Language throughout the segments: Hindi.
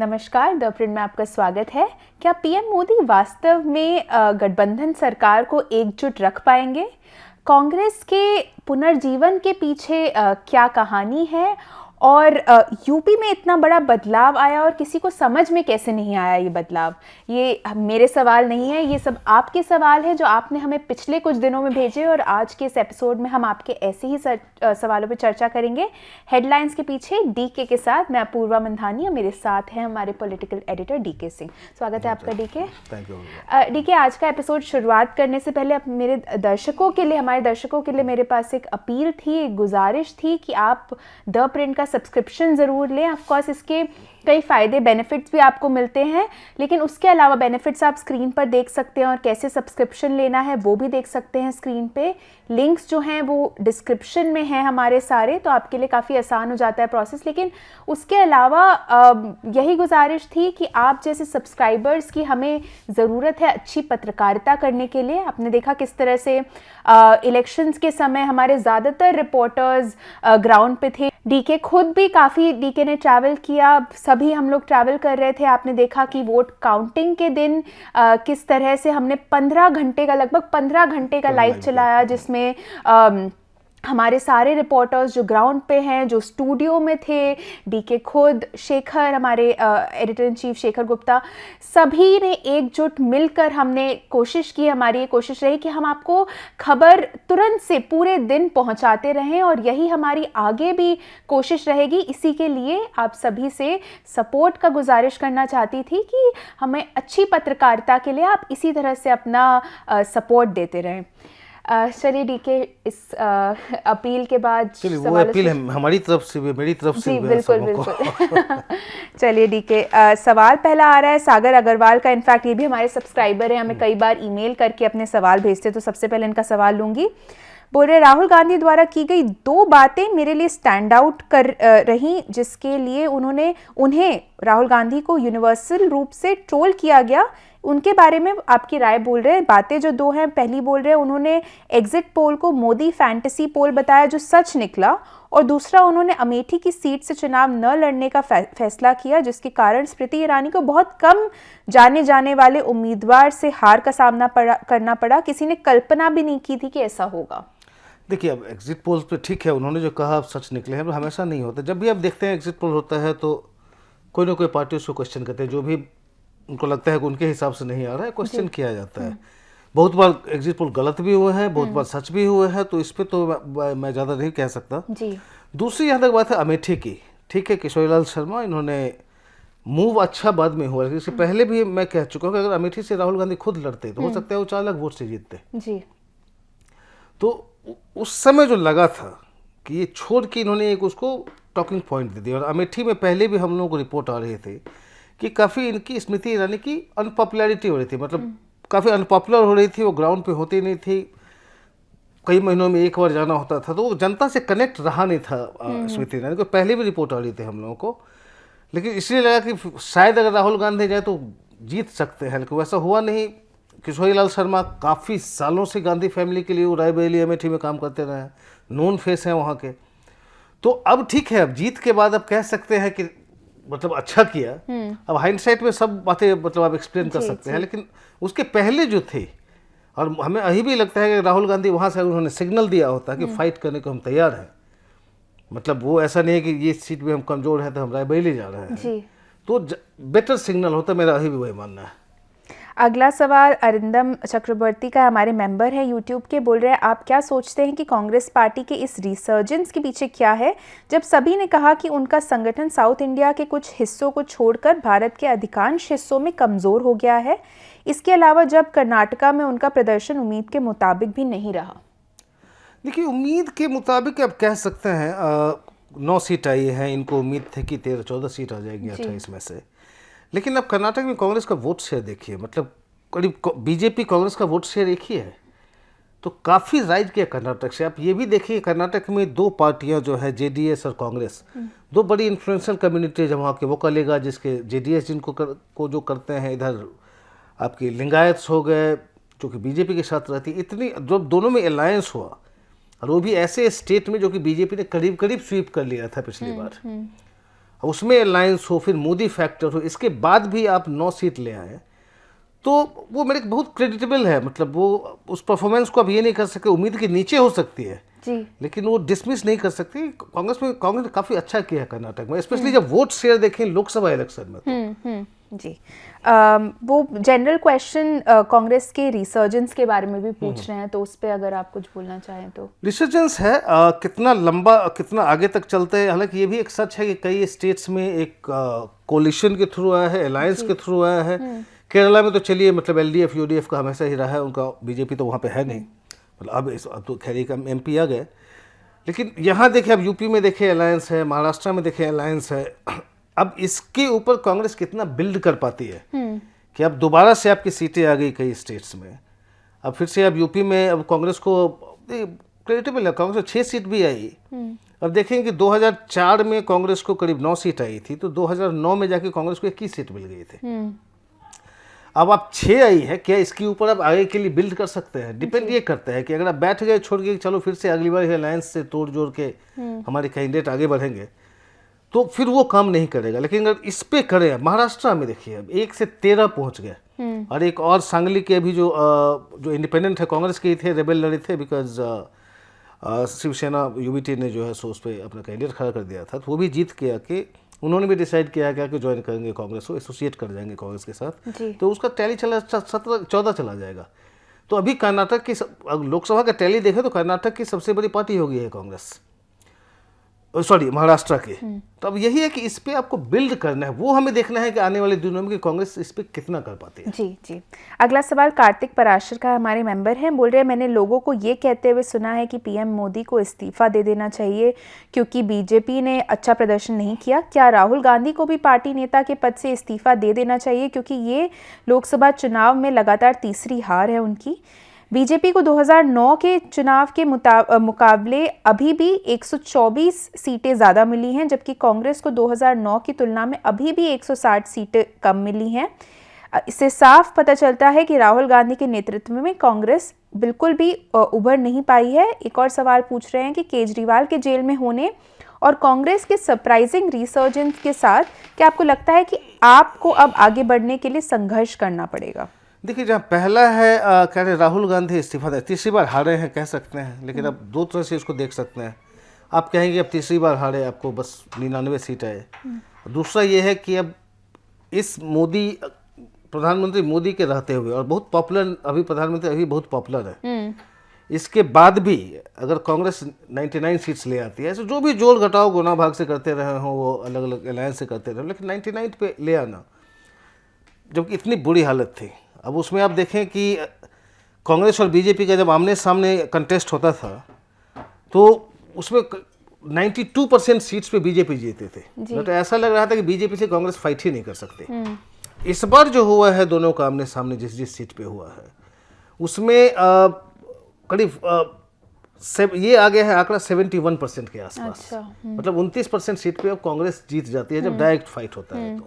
नमस्कार, द प्रिंट में आपका स्वागत है। क्या पीएम मोदी वास्तव में गठबंधन सरकार को एकजुट रख पाएंगे? कांग्रेस के पुनर्जीवन के पीछे क्या कहानी है और यूपी में इतना बड़ा बदलाव आया और किसी को समझ में कैसे नहीं आया ये बदलाव? ये मेरे सवाल नहीं है, ये सब आपके सवाल है जो आपने हमें पिछले कुछ दिनों में भेजे और आज के इस एपिसोड में हम आपके ऐसे ही सवालों पर चर्चा करेंगे। हेडलाइंस के पीछे डीके के साथ मैं अपूर्वा मंधानी और मेरे साथ हैं हमारे पॉलिटिकल एडिटर डीके सिंह। स्वागत है आपका डीके। Thank you. डीके, आज का एपिसोड शुरुआत करने से पहले मेरे दर्शकों के लिए, हमारे दर्शकों के लिए मेरे पास एक अपील थी, एक गुजारिश थी कि आप द प्रिंट का सब्सक्रिप्शन ज़रूर लें। ऑफ कोर्स इसके कई फ़ायदे, बेनिफिट्स भी आपको मिलते हैं, लेकिन उसके अलावा बेनिफिट्स आप स्क्रीन पर देख सकते हैं और कैसे सब्सक्रिप्शन लेना है वो भी देख सकते हैं स्क्रीन पे। लिंक्स जो हैं वो डिस्क्रिप्शन में हैं हमारे सारे, तो आपके लिए काफ़ी आसान हो जाता है प्रोसेस। लेकिन उसके अलावा यही गुजारिश थी कि आप जैसे सब्सक्राइबर्स की हमें ज़रूरत है अच्छी पत्रकारिता करने के लिए। आपने देखा किस तरह से इलेक्शंस के समय हमारे ज़्यादातर रिपोर्टर्स ग्राउंड पे थे। डीके खुद भी काफ़ी, डीके ने ट्रैवल किया, सभी हम लोग ट्रैवल कर रहे थे। आपने देखा कि वोट काउंटिंग के दिन किस तरह से हमने 15 घंटे का, लगभग 15 घंटे का लाइव चलाया, जिसमें हमारे सारे रिपोर्टर्स जो ग्राउंड पे हैं, जो स्टूडियो में थे, डीके खुद, शेखर, हमारे editor in chief Shekhar Gupta, सभी ने एकजुट मिलकर हमने कोशिश की। हमारी ये कोशिश रही कि हम आपको खबर तुरंत से पूरे दिन पहुंचाते रहें और यही हमारी आगे भी कोशिश रहेगी। इसी के लिए आप सभी से सपोर्ट का गुजारिश करना चाहती थी कि हमें अच्छी पत्रकारिता के लिए आप इसी तरह से अपना सपोर्ट देते रहें। चलिए डीके, इस अपील के बाद वो अपील है हमारी तरफ से भी, मेरी तरफ से जी, भी, बिल्कुल बिल्कुल। चलिए डीके, सवाल पहला आ रहा है सागर अग्रवाल का। इनफैक्ट ये भी हमारे सब्सक्राइबर हैं, हमें कई बार ईमेल करके अपने सवाल भेजते, तो सबसे पहले इनका सवाल लूँगी। बोल रहे, राहुल गांधी द्वारा की गई 2 बातें मेरे लिए स्टैंड आउट कर रही, जिसके लिए उन्हें राहुल गांधी को यूनिवर्सल रूप से ट्रोल किया गया। उनके बारे में आपकी राय बोल रहे हैं। बातें जो 2 हैं, पहली बोल रहे हैं उन्होंने एग्जिट पोल को मोदी फैंटेसी पोल बताया जो सच निकला, और दूसरा उन्होंने अमेठी की सीट से चुनाव न लड़ने का फैसला किया, जिसके कारण स्मृति ईरानी को बहुत कम जाने वाले उम्मीदवार से हार का सामना करना पड़ा। किसी ने कल्पना भी नहीं की थी कि ऐसा होगा। देखिए, अब एग्जिट पोल्स पे ठीक है, उन्होंने जो कहा अब सच निकले हैं, तो हमेशा नहीं होता। जब भी आप देखते हैं एग्जिट पोल होता है तो कोई ना कोई पार्टी उसको क्वेश्चन करते हैं, जो भी उनको लगता है कि उनके हिसाब से नहीं आ रहा है, क्वेश्चन किया जाता है। बहुत बार एग्जिट पोल गलत भी हुए हैं, बहुत बार सच भी हुए हैं, तो इस पर तो मैं ज़्यादा नहीं कह सकता जी। दूसरी यहाँ तक बात है अमेठी की, ठीक है, किशोरीलाल शर्मा, इन्होंने मूव अच्छा बाद में हुआ। इससे पहले भी मैं कह चुका हूँ कि अगर अमेठी से राहुल गांधी खुद लड़ते तो हो सकता है वो 4 लाख वोट से जीतते जी। तो उस समय जो लगा था कि ये छोड़ के इन्होंने एक उसको टॉकिंग पॉइंट दे दिया। और अमेठी में पहले भी हम लोगों को रिपोर्ट आ रहे थे कि काफ़ी इनकी स्मृति ईरानी की अनपॉपुलैरिटी हो रही थी, मतलब काफ़ी अनपॉपुलर हो रही थी, वो ग्राउंड पे होती नहीं थी, कई महीनों में एक बार जाना होता था, तो वो जनता से कनेक्ट रहा नहीं था स्मृति ईरानी को। पहले भी रिपोर्ट आ रही थी हम लोगों को, लेकिन इसलिए लगा कि शायद अगर राहुल गांधी जाए तो जीत सकते हैं, लेकिन वैसा हुआ नहीं। किशोरीलाल शर्मा काफ़ी सालों से गांधी फैमिली के लिए वो रायबरेली अमेठी में काम करते रहे हैं, नोन फेस हैं वहाँ के। तो अब ठीक है, अब जीत के बाद अब कह सकते हैं कि मतलब अच्छा किया। अब हाइंडसाइट में सब बातें मतलब आप एक्सप्लेन कर सकते हैं, लेकिन उसके पहले जो थे, और हमें अभी भी लगता है कि राहुल गांधी वहाँ से उन्होंने सिग्नल दिया होता कि फाइट करने को हम तैयार हैं, मतलब वो ऐसा नहीं है कि ये सीट में हम कमज़ोर हैं तो हम रायबरेली जा रहे हैं, तो बेटर सिग्नल होता, मेरा अभी भी वही मानना है। अगला सवाल अरिंदम चक्रवर्ती का, हमारे मेंबर है यूट्यूब के। बोल रहे हैं, आप क्या सोचते हैं कि कांग्रेस पार्टी के इस रिसर्जेंस के पीछे क्या है, जब सभी ने कहा कि उनका संगठन साउथ इंडिया के कुछ हिस्सों को छोड़कर भारत के अधिकांश हिस्सों में कमज़ोर हो गया है? इसके अलावा जब कर्नाटका में उनका प्रदर्शन उम्मीद के मुताबिक भी नहीं रहा। देखिए, उम्मीद के मुताबिक अब कह सकते हैं 9 सीट आई हैं, इनको उम्मीद थी कि 13-14 सीट आ जाएगी 28 में से। लेकिन अब कर्नाटक में कांग्रेस का वोट शेयर देखिए, मतलब करीब बीजेपी कांग्रेस का वोट शेयर एक ही है, तो काफ़ी राइज किया कर्नाटक से। आप ये भी देखिए, कर्नाटक में 2 पार्टियां जो है, जेडीएस और कांग्रेस, 2 बड़ी इन्फ्लुएंशियल कम्युनिटी है वहाँ के। वो कलेगा जिसके जेडीएस जिनको जो करते हैं, इधर आपके लिंगायत्स हो गए जो कि बीजेपी के साथ रहती, इतनी जब दोनों में अलायंस हुआ, और वो भी ऐसे स्टेट में जो कि बीजेपी ने करीब करीब स्वीप कर लिया था पिछली बार, उसमें अलायंस हो, फिर मोदी फैक्टर हो, इसके बाद भी आप 9 सीट ले आए, तो वो मेरे बहुत क्रेडिटेबल है। मतलब वो उस परफॉर्मेंस को अब ये नहीं कर सकते, उम्मीद के नीचे हो सकती है जी, लेकिन वो डिसमिस नहीं कर सकती। कांग्रेस ने काफ़ी अच्छा किया है कर्नाटक में, स्पेशली जब वोट शेयर देखें लोकसभा इलेक्शन में तो। जी। वो जनरल क्वेश्चन कांग्रेस के रिसर्जेंस के बारे में भी पूछ रहे हैं, तो उस पर अगर आप कुछ बोलना चाहें तो। रिसर्जेंस है, कितना लंबा कितना आगे तक चलता है। हालांकि ये भी एक सच है कि कई स्टेट्स में एक कोलिशन के थ्रू आया है, अलायंस के थ्रू आया है। केरला में तो चलिए मतलब एलडीएफ यूडीएफ का हमेशा ही रहा है, उनका बीजेपी तो वहाँ पे है नहीं, मतलब अब तो खैर का एमपी आ गए। लेकिन यहाँ देखें, अब यूपी में देखें अलायंस है, महाराष्ट्र में देखें अलायंस है। अब इसके ऊपर कांग्रेस कितना बिल्ड कर पाती है कि अब दोबारा से आपकी सीटें आ गई कई स्टेट्स में, अब फिर से अब यूपी में अब कांग्रेस को क्रेडिटेबल है, कांग्रेस को 6 सीट भी आई। अब देखें कि 2004 में कांग्रेस को करीब 9 सीट आई थी, तो 2009 में जाके कांग्रेस को 21 सीट मिल गई थी। अब आप 6 आई है, क्या इसके ऊपर आप आगे के लिए बिल्ड कर सकते हैं? डिपेंड ये करता है कि अगर आप बैठ गए छोड़ के चलो फिर से अगली बार अलायंस से तोड़ जोड़ के हमारे कैंडिडेट आगे बढ़ेंगे, तो फिर वो काम नहीं करेगा। लेकिन अगर इस पे करें, महाराष्ट्र में देखिए अब 1 से 13 पहुंच गए, और एक और सांगली के अभी जो इंडिपेंडेंट है कांग्रेस के ही थे, रेबेल लड़े थे, बिकॉज शिवसेना यूबीटी ने जो है सो उस पर अपना कैंडिडेट खड़ा कर दिया था, तो वो भी जीत के आके उन्होंने भी डिसाइड किया कि ज्वाइन करेंगे कांग्रेस को, एसोसिएट कर जाएंगे कांग्रेस के साथ, तो उसका टैली 14 चला जाएगा। तो अभी कर्नाटक की लोकसभा का टैली देखें तो कर्नाटक की सबसे बड़ी पार्टी हो गई है कांग्रेस, सॉरी महाराष्ट्र की। तो अब यही है कि इस पे आपको बिल्ड करना है, वो हमें देखना है कि आने वाले दिनों में कि कांग्रेस इस पे कितना कर पाती है। जी जी। अगला सवाल कार्तिक पराशर का हमारे मेंबर हैं, बोल रहे हैं मैंने लोगों को ये कहते हुए सुना है कि पीएम मोदी को इस्तीफा दे देना चाहिए क्योंकि बीजेपी ने अच्छा प्रदर्शन नहीं किया। क्या राहुल गांधी को भी पार्टी नेता के पद से इस्तीफा दे देना चाहिए क्योंकि ये लोकसभा चुनाव में लगातार तीसरी हार है उनकी। बीजेपी को 2009 के चुनाव के मुकाबले अभी भी 124 सीटें ज़्यादा मिली हैं, जबकि कांग्रेस को 2009 की तुलना में अभी भी 160 सीटें कम मिली हैं। इससे साफ पता चलता है कि राहुल गांधी के नेतृत्व में कांग्रेस बिल्कुल भी उभर नहीं पाई है। एक और सवाल पूछ रहे हैं कि केजरीवाल के जेल में होने और कांग्रेस के सरप्राइजिंग रिसर्जेंस के साथ क्या आपको लगता है कि आपको अब आगे बढ़ने के लिए संघर्ष करना पड़ेगा? देखिए, जहाँ पहला है कह रहे राहुल गांधी इस्तीफा दे, तीसरी बार हारे हैं कह सकते हैं, लेकिन अब दो तरह से इसको देख सकते हैं। आप कहेंगे अब तीसरी बार हारे, आपको बस 99 सीट आए। दूसरा ये है कि अब इस प्रधानमंत्री मोदी के रहते हुए और बहुत पॉपुलर, अभी प्रधानमंत्री अभी बहुत पॉपुलर है, इसके बाद भी अगर कांग्रेस 99 सीट्स ले आती है, ऐसे जो भी जोड़ घटाव गुना भाग से करते रहे हों, वो अलग अलग अलायंस से करते रहे, लेकिन 99 पे ले आना, जबकि इतनी बुरी हालत थी। अब उसमें आप देखें कि कांग्रेस और बीजेपी का जब आमने सामने कंटेस्ट होता था तो उसमें 92% सीट्स पे बीजेपी जीते थे। तो ऐसा लग रहा था कि बीजेपी से कांग्रेस फाइट ही नहीं कर सकती। इस बार जो हुआ है दोनों का आमने सामने जिस सीट पे हुआ है उसमें करीब ये आ गया है आंकड़ा 71% के आसपास। मतलब 29% सीट पे अब कांग्रेस जीत जाती है जब डायरेक्ट फाइट होता है।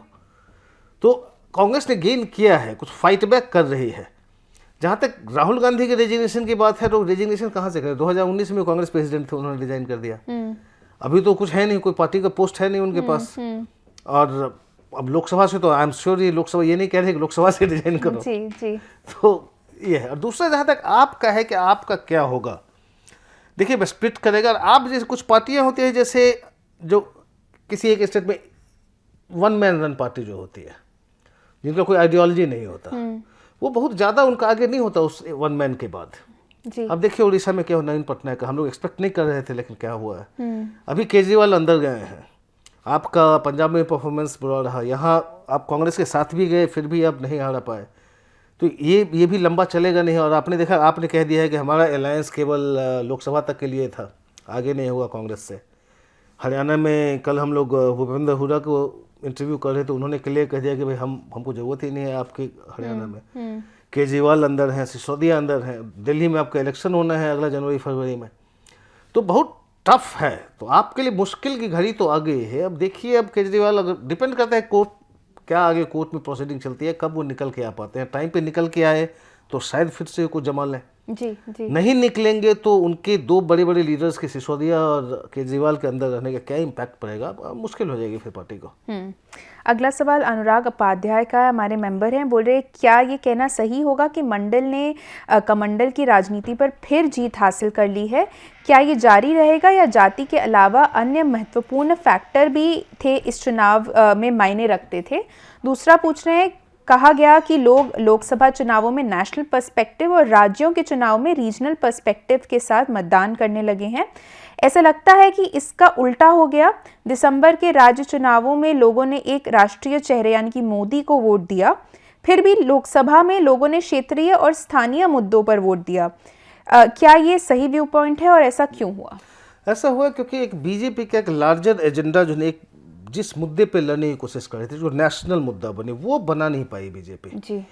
तो कांग्रेस ने गेन किया है, कुछ फाइट बैक कर रही है। जहाँ तक राहुल गांधी के रेजिग्नेशन की बात है, तो रेजिग्नेशन कहाँ से करें? 2019 में कांग्रेस प्रेसिडेंट थे, उन्होंने रिजाइन कर दिया। अभी तो कुछ है नहीं, कोई पार्टी का पोस्ट है नहीं उनके पास। और अब लोकसभा से तो आई एम श्योर ये लोकसभा ये नहीं कह रहे कि लोकसभा से रिजाइन करो। जी। तो ये है। और दूसरा जहाँ तक आपका है कि आपका क्या होगा, देखिए मैं स्प्लिट करेगा। आप जैसे कुछ पार्टियाँ होती हैं, जैसे जो किसी एक स्टेट में वन मैन रन पार्टी जो होती है, जिनका कोई आइडियोलॉजी नहीं होता, वो बहुत ज़्यादा उनका आगे नहीं होता उस वन मैन के बाद। अब देखिए उड़ीसा में क्या हुआ, नवीन पटनायक का हम लोग एक्सपेक्ट नहीं कर रहे थे, लेकिन क्या हुआ है, अभी केजरीवाल अंदर गए हैं। आपका पंजाब में परफॉर्मेंस बुरा रहा, यहाँ आप कांग्रेस के साथ भी गए फिर भी आप नहीं हारा पाए। तो ये भी लंबा चलेगा नहीं। और आपने देखा, आपने कह दिया है कि हमारा अलायंस केवल लोकसभा तक के लिए था, आगे नहीं हुआ कांग्रेस से। हरियाणा में कल हम लोग भूपेंद्र हुडा को इंटरव्यू कर रहे, तो उन्होंने क्लियर कह दिया कि भाई हमको ज़रूरत ही नहीं है आपकी हरियाणा में। केजरीवाल अंदर हैं, सिसोदिया अंदर हैं, दिल्ली में आपका इलेक्शन होना है अगला जनवरी-फरवरी में। तो बहुत टफ है। तो आपके लिए मुश्किल की घड़ी तो आ गई है। अब देखिए, अब केजरीवाल, अगर डिपेंड करता है कोर्ट क्या आगे कोर्ट में प्रोसीडिंग चलती है, कब वो निकल के आ पाते हैं। टाइम पे निकल के आए तो शायद फिर से कुछ जमा लें। जी जी। नहीं निकलेंगे तो उनके दो बड़े बड़े लीडर्स के सिसोदिया और केजरीवाल के अंदर रहने का क्या इम्पैक्ट पड़ेगा, मुश्किल हो जाएगी फिर पार्टी को। अगला सवाल अनुराग उपाध्याय का, हमारे मेंबर हैं, बोल रहे क्या ये कहना सही होगा कि मंडल ने कमंडल की राजनीति पर फिर जीत हासिल कर ली है? क्या ये जारी रहेगा या जाति के अलावा अन्य महत्वपूर्ण फैक्टर भी थे इस चुनाव में मायने रखते थे? दूसरा पूछ रहे हैं, कहा गया कि लोग लोकसभा चुनावों में नेशनल पर्सपेक्टिव और राज्यों के चुनाव में रीजनल पर्सपेक्टिव के साथ मतदान करने लगे हैं। ऐसा लगता है कि इसका उल्टा हो गया। दिसंबर के राज्य चुनावों में लोगों ने एक राष्ट्रीय चेहरे यानी कि मोदी को वोट दिया, फिर भी लोकसभा में लोगों ने क्षेत्रीय और स्थानीय मुद्दों पर वोट दिया। क्या ये सही व्यू पॉइंट है और ऐसा क्यों हुआ? ऐसा हुआ क्योंकि एक बीजेपी का एक लार्जर एजेंडा जो एक जिस मुद्दे पे लड़ने की कोशिश कर रही थी, जो नेशनल मुद्दा बने, वो बना नहीं पाई बीजेपी जी।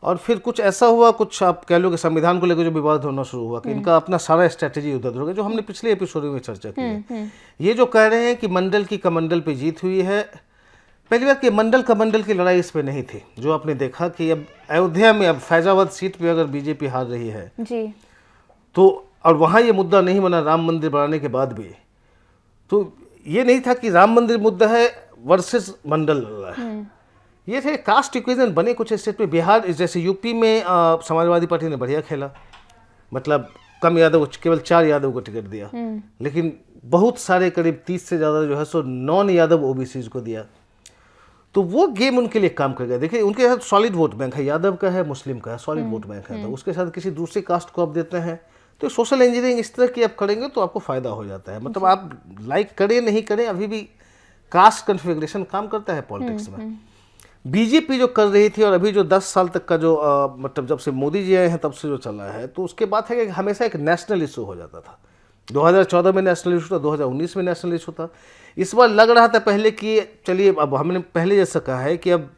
और फिर कुछ ऐसा हुआ, कुछ आप कह लो कि संविधान को लेकर जो विवाद होना शुरू हुआ कि इनका अपना सारा स्ट्रेटेजी उधर हो गया, जो हमने पिछले एपिसोड में चर्चा की है। ये जो कह रहे हैं कि मंडल की कमंडल पे जीत हुई है, पहली बात कि मंडल कमंडल की लड़ाई इस पे नहीं थी। जो आपने देखा कि अब अयोध्या में, अब फैजाबाद सीट पे अगर बीजेपी हार रही है जी, तो और वहाँ ये मुद्दा नहीं बना राम मंदिर बनाने के बाद भी, तो ये नहीं था कि राम मंदिर मुद्दा है वर्सेस मंडल लड़ रहा है। ये थे कास्ट इक्वेशन बने कुछ स्टेट में। बिहार जैसे यूपी में समाजवादी पार्टी ने बढ़िया खेला, मतलब कम यादव, केवल 4 यादव को टिकट दिया, लेकिन बहुत सारे करीब 30 से ज़्यादा जो है सो नॉन यादव ओबीसीज को दिया। तो वो गेम उनके लिए काम कर गया। देखिए उनके साथ सॉलिड वोट बैंक है, यादव का है, मुस्लिम का है, सॉलिड वोट बैंक है। तो उसके साथ किसी दूसरे कास्ट को आप देते हैं तो सोशल इंजीनियरिंग इस तरह की आप करेंगे तो आपको फायदा हो जाता है। मतलब आप लाइक करें नहीं करें, अभी भी कास्ट कन्फिग्रेशन काम करता है पॉलिटिक्स में। बीजेपी जो कर रही थी और अभी जो 10 साल तक का जो मतलब जब से मोदी जी आए हैं तब से जो चला है, तो उसके बाद है कि हमेशा एक नेशनल इशू हो जाता था। 2014 में नेशनल इशू था, 2019 में नेशनल इशू था। इस बार लग रहा था पहले कि चलिए, अब हमने पहले जैसा कहा है कि अब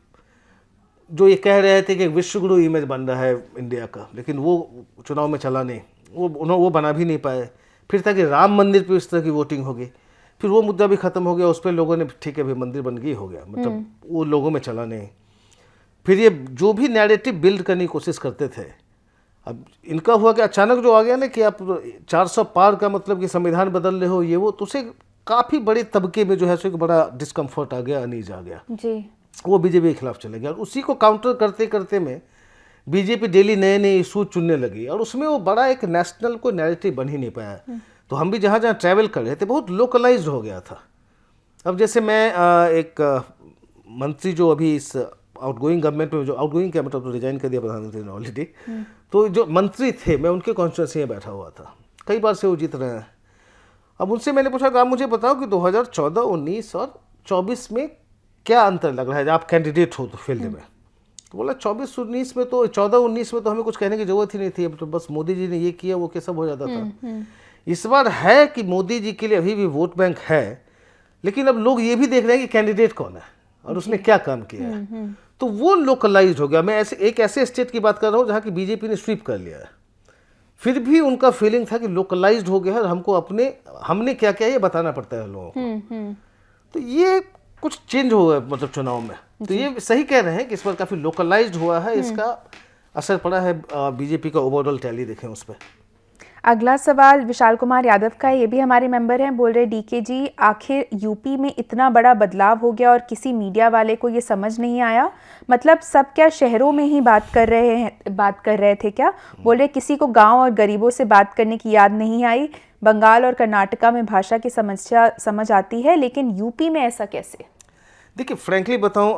जो ये कह रहे थे कि विश्वगुरु इमेज बन रहा है इंडिया का, लेकिन वो चुनाव में चला नहीं, वो बना भी नहीं पाए। फिर था कि राम मंदिर पे इस तरह की वोटिंग होगी, फिर वो मुद्दा भी खत्म हो गया, उस पर लोगों ने ठीक है भाई मंदिर बन गई, हो गया, मतलब वो लोगों में चला नहीं। फिर ये जो भी नैरेटिव बिल्ड करने की कोशिश करते थे, अब इनका हुआ कि अचानक जो आ गया ना कि आप 400 पार का मतलब कि संविधान बदल रहे हो, ये वो, तो उसे काफ़ी बड़े तबके में जो है सो एक बड़ा डिस्कम्फर्ट आ गया, अनीज आ गया जी। वो बीजेपी के खिलाफ चले गया और उसी को काउंटर करते करते में बीजेपी डेली नए नए इशू चुनने लगी और उसमें वो बड़ा एक नेशनल को नैरेटिव बन ही नहीं पाया। तो हम भी जहाँ जहाँ ट्रैवल कर रहे थे बहुत लोकलाइज्ड हो गया था। अब जैसे मैं एक मंत्री जो अभी इस आउटगोइंग गवर्नमेंट में, जो आउटगोइंग क्या मतलब, तो रिजाइन कर दिया प्रधानमंत्री ने ऑलरेडी, तो जो मंत्री थे मैं उनके कॉन्स्टिट्यूंसी में बैठा हुआ था, कई बार से वो जीत रहे हैं। अब उनसे मैंने पूछा कि आप मुझे बताओ कि 2014, 19 और 24 में क्या अंतर लग रहा है, आप कैंडिडेट हो तो फील्ड में। तो बोला 24-19 में तो 14-19 में तो हमें कुछ कहने की जरूरत ही नहीं थी, अब तो बस मोदी जी ने ये किया वो क्या सब हो जाता था। इस बार है कि मोदी जी के लिए अभी भी वोट बैंक है, लेकिन अब लोग ये भी देख रहे हैं कि कैंडिडेट कौन है और उसने क्या काम किया है। तो वो लोकलाइज हो गया। मैं ऐसे स्टेट की बात कर रहा हूँ जहाँ की बीजेपी ने स्वीप कर लिया है, फिर भी उनका फीलिंग था कि लोकलाइज्ड हो गया है और हमको हमने क्या किया ये बताना पड़ता है लोगों को। तो ये कुछ चेंज हो गया मतलब चुनाव में। तो ये सही कह रहे हैं कि इस बार काफी लोकलाइज्ड हुआ है, इसका असर पड़ा है बीजेपी का ओवरऑल टैली देखें उस पर। अगला सवाल विशाल कुमार यादव का है, ये भी हमारे मेंबर हैं, बोल रहे डीके जी आखिर यूपी में इतना बड़ा बदलाव हो गया और किसी मीडिया वाले को ये समझ नहीं आया, मतलब सब क्या शहरों में ही बात कर रहे थे क्या? बोल रहे किसी को गांव और गरीबों से बात करने की याद नहीं आई। बंगाल और कर्नाटका में भाषा की समस्या समझ आती है, लेकिन यूपी में ऐसा कैसे? देखिए फ्रैंकली बताऊं,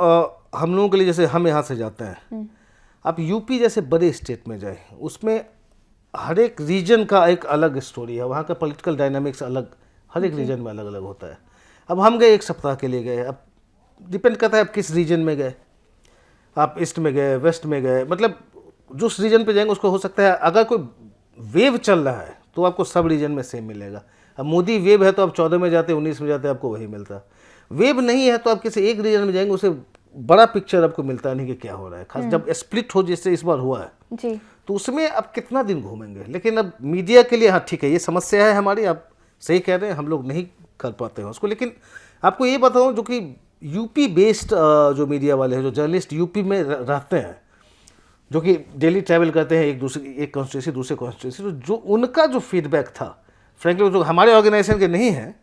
हम लोगों के लिए, जैसे हम यहाँ से जाते हैं, आप यूपी जैसे बड़े स्टेट में जाए, उसमें हर एक रीजन का एक अलग स्टोरी है, वहाँ का पॉलिटिकल डायनामिक्स अलग, हर एक रीजन में अलग अलग होता है। अब हम गए 1 सप्ताह के लिए गए, अब डिपेंड करता है आप किस रीजन में गए, आप ईस्ट में गए, वेस्ट में गए, मतलब जिस रीजन पे जाएंगे उसको हो सकता है अगर कोई वेव चल रहा है तो आपको सब रीजन में सेम मिलेगा। अब मोदी वेव है तो आप 14 में जाते, 19 में जाते, आपको वही मिलता। वेव नहीं है तो आप किसी एक रीजन में जाएंगे, उसे बड़ा पिक्चर आपको मिलता नहीं कि क्या हो रहा है, खास जब स्प्लिट हो जैसे इस बार हुआ है जी, तो उसमें अब कितना दिन घूमेंगे। लेकिन अब मीडिया के लिए हाँ ठीक है, ये समस्या है हमारी, आप सही कह रहे हैं, हम लोग नहीं कर पाते हैं उसको। लेकिन आपको ये बताऊं, जो कि यूपी बेस्ड जो मीडिया वाले हैं, जो जर्नलिस्ट यूपी में रहते हैं, जो कि डेली ट्रैवल करते हैं एक कॉन्स्टिट्यूंसी दूसरे कॉन्स्टिट्यूंसी, तो जो उनका जो फीडबैक था फ्रैंकली जो हमारे ऑर्गेनाइजेशन के नहीं है,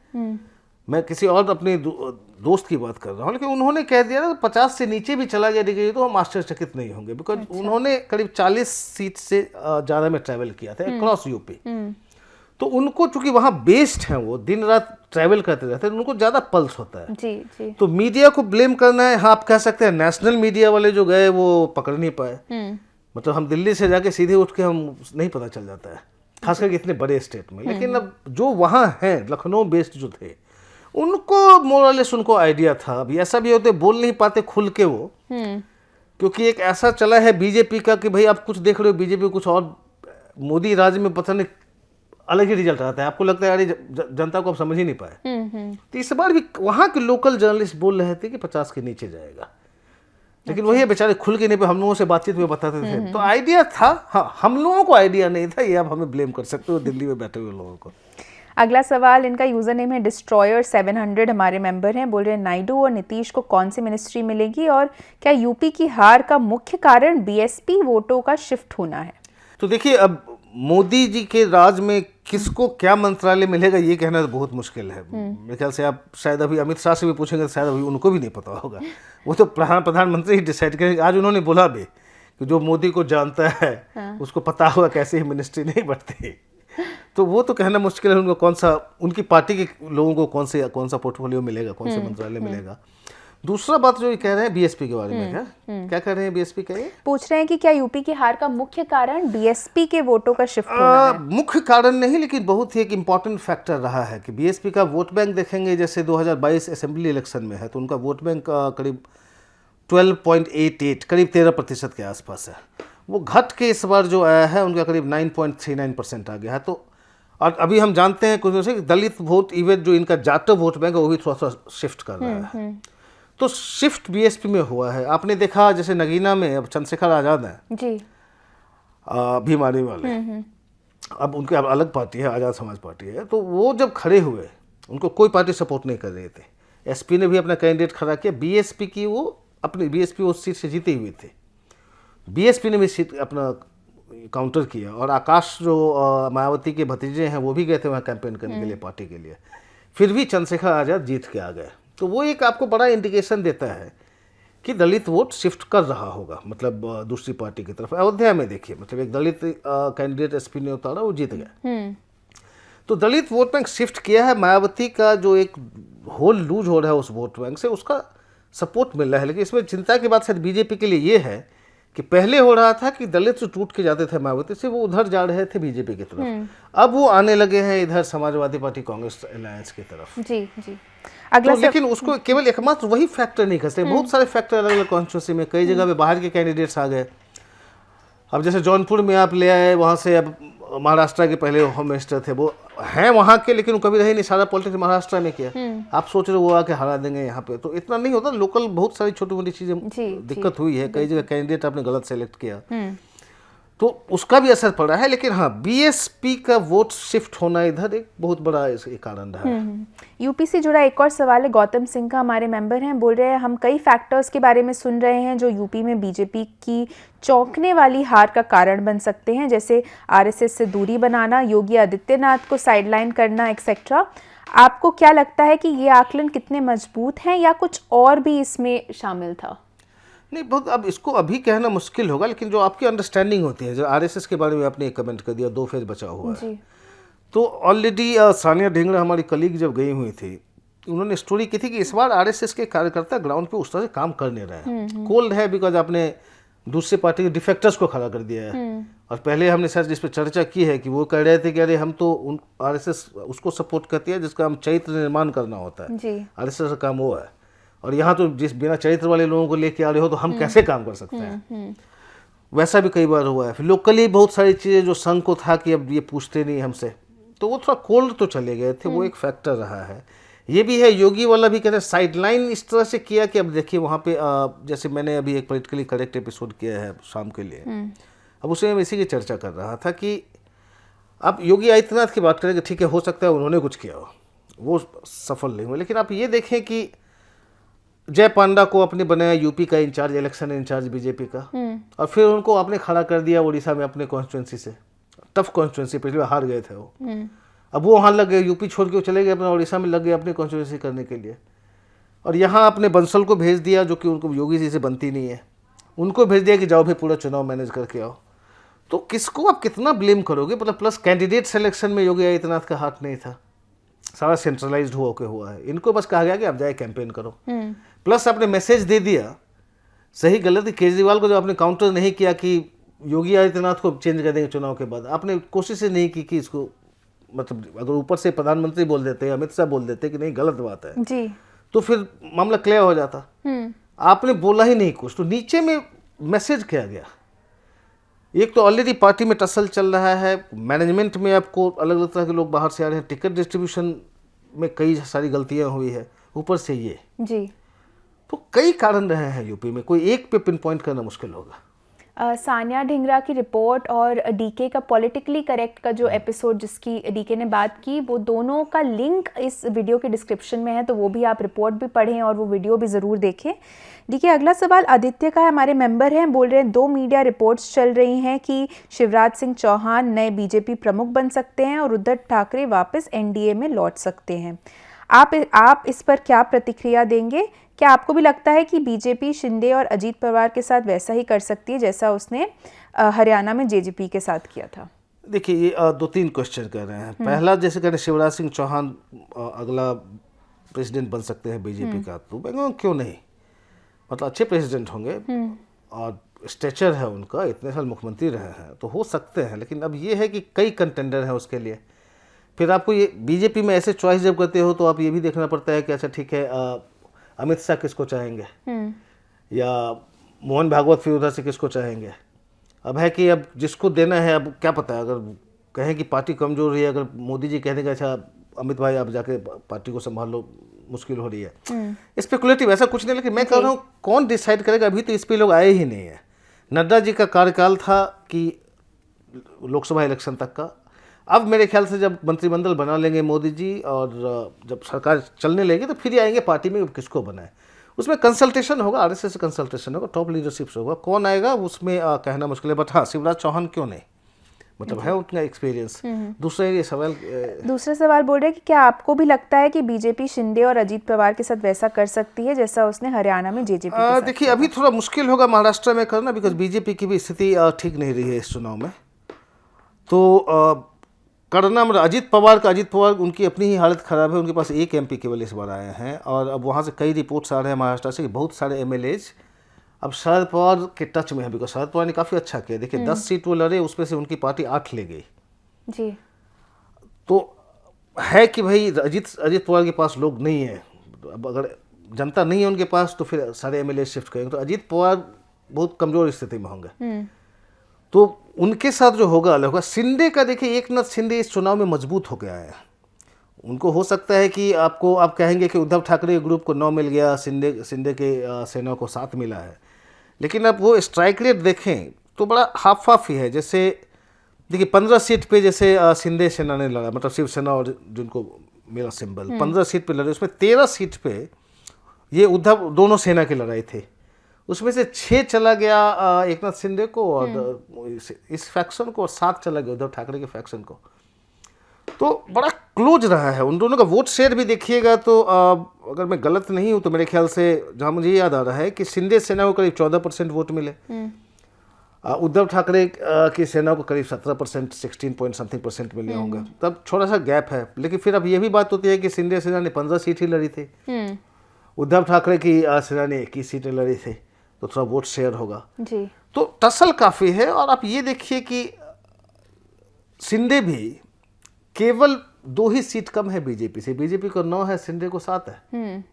मैं किसी और अपने दोस्त की बात कर रहा हूँ, लेकिन उन्होंने कह दिया ना 50 से नीचे भी चला गया डिग्री तो हम आश्चर्यचकित नहीं होंगे, बिकॉज उन्होंने करीब 40 सीट से ज़्यादा में ट्रैवल किया था अक्रॉस यूपी। तो उनको चूंकि वहाँ बेस्ड हैं, वो दिन रात ट्रैवल करते रहते हैं, उनको ज़्यादा पल्स होता है। जी जी। तो मीडिया को ब्लेम करना है, हाँ आप कह सकते हैं नेशनल मीडिया वाले जो गए वो पकड़ नहीं पाए, मतलब हम दिल्ली से जाके सीधे उठ के हम नहीं पता चल जाता है, खास करके इतने बड़े स्टेट में। लेकिन अब जो वहाँ हैं लखनऊ बेस्ड जो थे, उनको मोरलेस उनको आइडिया था। अभी ऐसा भी होते बोल नहीं पाते खुल के वो, क्योंकि एक ऐसा चला है बीजेपी का कि भाई आप कुछ देख रहे हो बीजेपी कुछ और, मोदी राज में पता नहीं अलग ही रिजल्ट आता है, आपको लगता है अरे जनता को आप समझ ही नहीं पाए। तो इस बार भी वहाँ के लोकल जर्नलिस्ट बोल रहे थे कि 50 के नीचे जाएगा, लेकिन वही बेचारे खुल के नहीं पे हम लोगों से बातचीत में बताते थे। तो आइडिया था, हाँ हम लोगों को आइडिया नहीं था, ये आप हमें ब्लेम कर सकते हो दिल्ली में बैठे हुए लोगों को। अगला सवाल, इनका यूजर नेम है डिस्ट्रॉयर 700, हमारे मेंबर हैं, बोल रहे हैं नायडू और नीतीश को कौन सी मिनिस्ट्री मिलेगी और क्या यूपी की हार का मुख्य कारण बीएसपी वोटों का शिफ्ट होना है? तो देखिए अब मोदी जी के राज में किसको क्या मंत्रालय मिलेगा ये कहना तो बहुत मुश्किल है। मेरे ख्याल से आप शायद अभी अमित शाह से भी पूछेंगे तो शायद अभी उनको भी नहीं पता होगा, वो तो प्रधानमंत्री ही डिसाइड करेंगे। आज उन्होंने बोला भी कि जो मोदी को जानता है उसको पता होगा कैसे ही मिनिस्ट्री नहीं बढ़ती। तो वो तो कहना मुश्किल है उनको कौन सा, उनकी पार्टी के लोगों को कौन सा पोर्टफोलियो मिलेगा, कौन सा मंत्रालय मिलेगा। दूसरा बात जो ये कह रहे हैं बीएसपी के बारे में, क्या कह रहे हैं बीएसपी का, ये पूछ रहे हैं कि क्या यूपी की हार का मुख्य कारण बीएसपी के वोटों का शिफ्ट होना है? मुख्य कारण नहीं, लेकिन बहुत ही एक इम्पॉर्टेंट फैक्टर रहा है कि बीएसपी का वोट बैंक देखेंगे, जैसे 2022 असेंबली इलेक्शन में है तो उनका वोट बैंक करीब 12.88 करीब 13% के आसपास है। वो घट के इस बार जो आया है उनका करीब 9.39% आ गया है। तो और अभी हम जानते हैं कुछ कि दलित वोट इवन जो इनका जाटव वोट बैंक है वो भी थोड़ा सा शिफ्ट कर रहा है। तो शिफ्ट बीएसपी में हुआ है। आपने देखा जैसे नगीना में अब चंद्रशेखर आजाद हैं जी, भीमानी वाले, अब उनकी अब अलग पार्टी है, आज़ाद समाज पार्टी है। तो वो जब खड़े हुए उनको कोई पार्टी सपोर्ट नहीं कर रहे थे, एसपी ने भी अपना कैंडिडेट खड़ा किया, बीएसपी की वो अपनी बीएसपी उस सीट से जीते हुए थे, बीएसपी ने भी सीट अपना काउंटर किया। और आकाश जो मायावती के भतीजे हैं वो भी गए थे वहाँ कैंपेन करने के लिए पार्टी के लिए, फिर भी चंद्रशेखर आज़ाद जीत के आ गए। तो वो एक आपको बड़ा इंडिकेशन देता है कि दलित वोट शिफ्ट कर रहा होगा, मतलब दूसरी पार्टी की तरफ। अयोध्या में देखिए, मतलब एक दलित कैंडिडेट एसपी ने उतारा, वो जीत गए। तो दलित वोट बैंक शिफ्ट किया है। मायावती का जो एक होल लूज हो रहा है उस वोट बैंक से, उसका सपोर्ट मिल रहा है। लेकिन इसमें चिंता की बात शायद बीजेपी के लिए ये है कि पहले हो रहा था कि दलित जो टूट के जाते थे मायावती से, वो उधर जा रहे थे बीजेपी की तरफ, अब वो आने लगे हैं इधर समाजवादी पार्टी कांग्रेस अलायंस की तरफ। जी जी। अगला तो लेकिन उसको केवल एकमात्र वही फैक्टर नहीं कर सकते, बहुत सारे फैक्टर अलग अलग कॉन्स्टिट्यूंसी में, कई जगह पे बाहर के कैंडिडेट्स आ गए। अब जैसे जौनपुर में आप ले आए, वहाँ से अब महाराष्ट्र के पहले होम मिनिस्टर थे वो हैं वहाँ के, लेकिन वो कभी रहे नहीं, सारा पॉलिटिक्स महाराष्ट्र में किया। आप सोच रहे हो वो आके हरा देंगे यहाँ पे, तो इतना नहीं होता। लोकल बहुत सारी छोटी मोटी चीज़ें दिक्कत हुई है, कई जगह कैंडिडेट आपने गलत सेलेक्ट किया, तो उसका भी असर पड़ा है। लेकिन हाँ, बीएसपी का वोट शिफ्ट होना इधर एक बहुत बड़ा कारण रहा है। यूपी से जुड़ा एक और सवाल है, गौतम सिंह का, हमारे मेंबर हैं, बोल रहे हैं हम कई फैक्टर्स के बारे में सुन रहे हैं जो यूपी में बीजेपी की चौंकने वाली हार का कारण बन सकते हैं, जैसे आरएसएस से दूरी बनाना, योगी आदित्यनाथ को साइडलाइन करना, एक्सेट्रा। आपको क्या लगता है कि ये आकलन कितने मजबूत हैं या कुछ और भी इसमें शामिल था? नहीं, बहुत अब इसको अभी कहना मुश्किल होगा, लेकिन जो आपकी अंडरस्टैंडिंग होती है, जो आरएसएस के बारे में आपने एक कमेंट कर दिया, 2 फेज बचा हुआ है, तो ऑलरेडी सानिया ढींगरा हमारी कलीग जब गई हुई थी, उन्होंने स्टोरी की थी कि इस बार आरएसएस के कार्यकर्ता ग्राउंड पे उस तरह से काम कर नहीं रहे हैं। कोल्ड है बिकॉज आपने दूसरी पार्टी के डिफेक्टर्स को खड़ा कर दिया है। और पहले हमने सर जिस पर चर्चा की है कि वो कह रहे थे कि अरे हम तो आरएसएस उसको सपोर्ट करती है जिसका हम चरित्र निर्माण करना होता है, आरएसएस का काम वो है, और यहाँ तो जिस बिना चरित्र वाले लोगों को लेके आ रहे हो तो हम कैसे काम कर सकते हैं। वैसा भी कई बार हुआ है। फिर लोकली बहुत सारी चीज़ें जो संघ को था कि अब ये पूछते नहीं हमसे, तो वो थोड़ा कोल्ड तो चले गए थे, वो एक फैक्टर रहा है। ये भी है, योगी वाला भी कहते हैं साइडलाइन इस तरह से किया कि अब देखिए वहाँ पे जैसे मैंने अभी एक पॉलिटिकली करेक्ट एपिसोड किया है शाम के लिए, अब उसमें मैं इसी की चर्चा कर रहा था कि अब योगी आदित्यनाथ की बात करें कि ठीक है हो सकता है उन्होंने कुछ किया हो, वो सफल नहीं हुआ, लेकिन आप ये देखें कि जय पांडा को आपने बनाया यूपी का इंचार्ज, इलेक्शन इंचार्ज बीजेपी का, और फिर उनको आपने खड़ा कर दिया उड़ीसा में अपने कॉन्स्टिट्यूंसी से। टफ कॉन्स्टिट्यूंसी, पिछली बार हार गए थे वो। अब वो वहाँ लग गए, यूपी छोड़ के वो चले गए अपना उड़ीसा में, लग गए अपनी कॉन्स्टिट्यूंसी करने के लिए। और यहाँ आपने बंसल को भेज दिया, जो कि उनको योगी जी से बनती नहीं है, उनको भेज दिया कि जाओ भाई पूरा चुनाव मैनेज करके आओ। तो किसको आप कितना ब्लेम करोगे? मतलब प्लस कैंडिडेट सिलेक्शन में योगी आदित्यनाथ का हाथ नहीं था, सारा सेंट्रलाइज्ड होकर हुआ है। इनको बस कहा गया कि आप जाए कैंपेन करो। प्लस आपने मैसेज दे दिया, सही गलत केजरीवाल को जब आपने काउंटर नहीं किया कि योगी आदित्यनाथ को चेंज कर देंगे चुनाव के बाद, आपने कोशिश ही नहीं की कि इसको, मतलब अगर ऊपर से प्रधानमंत्री बोल देते, अमित शाह बोल देते कि नहीं गलत बात है जी, तो फिर मामला क्लियर हो जाता। आपने बोला ही नहीं कुछ, तो नीचे में मैसेज किया गया। एक तो ऑलरेडी पार्टी में टसल चल रहा है, मैनेजमेंट में आपको अलग अलग तरह के लोग बाहर से आ रहे हैं, टिकट डिस्ट्रीब्यूशन में कई सारी गलतियां हुई है, ऊपर से ये जी। तो कई कारण रहे हैं यूपी में, कोई एक पे पिन पॉइंट करना मुश्किल होगा। सानिया ढिंगरा की रिपोर्ट और डीके का पॉलिटिकली करेक्ट का जो एपिसोड जिसकी डीके ने बात की, वो दोनों का लिंक इस वीडियो के डिस्क्रिप्शन में है, तो वो भी आप रिपोर्ट भी पढ़ें और वो वीडियो भी ज़रूर देखें। डीके, अगला सवाल आदित्य का है, हमारे मेंबर हैं, बोल रहे हैं 2 मीडिया रिपोर्ट्स चल रही हैं कि शिवराज सिंह चौहान नए बीजेपी प्रमुख बन सकते हैं और उद्धव ठाकरे वापस एनडीए में लौट सकते हैं। आप इस पर क्या प्रतिक्रिया देंगे? क्या आपको भी लगता है कि बीजेपी शिंदे और अजीत पवार के साथ वैसा ही कर सकती है जैसा उसने हरियाणा में जेजेपी के साथ किया था? देखिए, ये 2-3 क्वेश्चन कर रहे हैं। पहला, जैसे कहते हैं शिवराज सिंह चौहान अगला प्रेसिडेंट बन सकते हैं बीजेपी का, तो मैं कहूँ क्यों नहीं, मतलब अच्छे प्रेसिडेंट होंगे और स्टेचर है उनका, इतने साल मुख्यमंत्री रहे हैं, तो हो सकते हैं। लेकिन अब ये है कि कई कंटेंडर हैं उसके लिए। फिर आपको ये बीजेपी में ऐसे चॉइस जब करते हो तो आप ये भी देखना पड़ता है कि अच्छा ठीक है, अमित शाह किसको चाहेंगे, या मोहन भागवत फिर उधर से किसको चाहेंगे। अब है कि अब जिसको देना है, अब क्या पता है, अगर कहें कि पार्टी कमजोर है, अगर मोदी जी कह देंगे अच्छा अमित भाई आप जाके पार्टी को संभाल लो, मुश्किल हो रही है। स्पेकुलेटिव ऐसा कुछ नहीं, लेकिन मैं कह रहा हूँ कौन डिसाइड करेगा, अभी तो इस पे लोग आए ही नहीं है। नड्डा जी का कार्यकाल था कि लोकसभा इलेक्शन तक का, अब मेरे ख्याल से जब मंत्रिमंडल बना लेंगे मोदी जी और जब सरकार चलने लगेगी तो फिर आएंगे पार्टी में किसको बनाए। उसमें कंसल्टेशन होगा, आरएसएस से कंसल्टेशन होगा, टॉप लीडरशिप से होगा, कौन आएगा उसमें कहना मुश्किल है। बट हाँ, शिवराज चौहान क्यों नहीं, मतलब है उनका एक्सपीरियंस। दूसरा सवाल बोल रहे हैं कि क्या आपको भी लगता है कि बीजेपी शिंदे और अजीत पवार के साथ वैसा कर सकती है जैसा उसने हरियाणा में जेजेपी के साथ? देखिए, अभी थोड़ा मुश्किल होगा महाराष्ट्र में करना, बिकॉज बीजेपी की भी स्थिति ठीक नहीं रही है इस चुनाव में। तो करना मतलब अजीत पवार उनकी अपनी ही हालत ख़राब है, उनके पास एक एमपी केवल इस बार आए हैं, और अब वहाँ से कई रिपोर्ट्स आ रहे हैं महाराष्ट्र से कि बहुत सारे एमएलएज अब शरद पवार के टच में है, बिकॉज शरद पवार ने काफ़ी अच्छा किया। देखिए 10 सीट वो लड़े, उसमें से उनकी पार्टी 8 ले गई जी। तो है कि भाई अजीत पवार के पास लोग नहीं है, अब अगर जनता नहीं है उनके पास तो फिर सारे एमएलए शिफ्ट करेंगे, तो अजीत पवार बहुत कमज़ोर स्थिति में होंगे। तो उनके साथ जो होगा अलग होगा। शिंदे का देखिए, एकनाथ शिंदे इस चुनाव में मजबूत हो गया है। उनको हो सकता है कि आप कहेंगे कि उद्धव ठाकरे ग्रुप को 9 मिल गया, शिंदे के सेना को 7 मिला है, लेकिन अब वो स्ट्राइक रेट देखें तो बड़ा हाफ हाफ ही है। जैसे देखिए 15 सीट पे जैसे शिंदे सेना ने लड़ा, मतलब शिवसेना और जिनको मेरा सिंबल 15 सीट पे लड़े, उसमें 13 सीट पे ये उद्धव दोनों सेना की लड़ाई थी, उसमें से 6 चला गया एकनाथ शिंदे को और इस फैक्शन को, और 7 चला गया उद्धव ठाकरे के फैक्शन को। तो बड़ा क्लोज रहा है उन दोनों का। वोट शेयर भी देखिएगा तो अगर मैं गलत नहीं हूँ तो मेरे ख्याल से, जहाँ मुझे याद आ रहा है कि शिंदे सेना को करीब 14% वोट मिले, उद्धव ठाकरे की सेना को करीब 17%, 16 पॉइंट समथिंग % मिले होंगे, तब थोड़ा सा गैप है। लेकिन फिर अब ये भी बात होती है कि शिंदे सेना ने 15 सीट ही लड़ी थी, उद्धव ठाकरे की सेना ने 21 सीटें लड़ी थी, तो थोड़ा वोट शेयर होगा जी। तो टसल काफ़ी है। और आप ये देखिए कि शिंदे भी केवल 2 ही सीट कम है बीजेपी से, बीजेपी को 9 है, शिंदे को 7 है।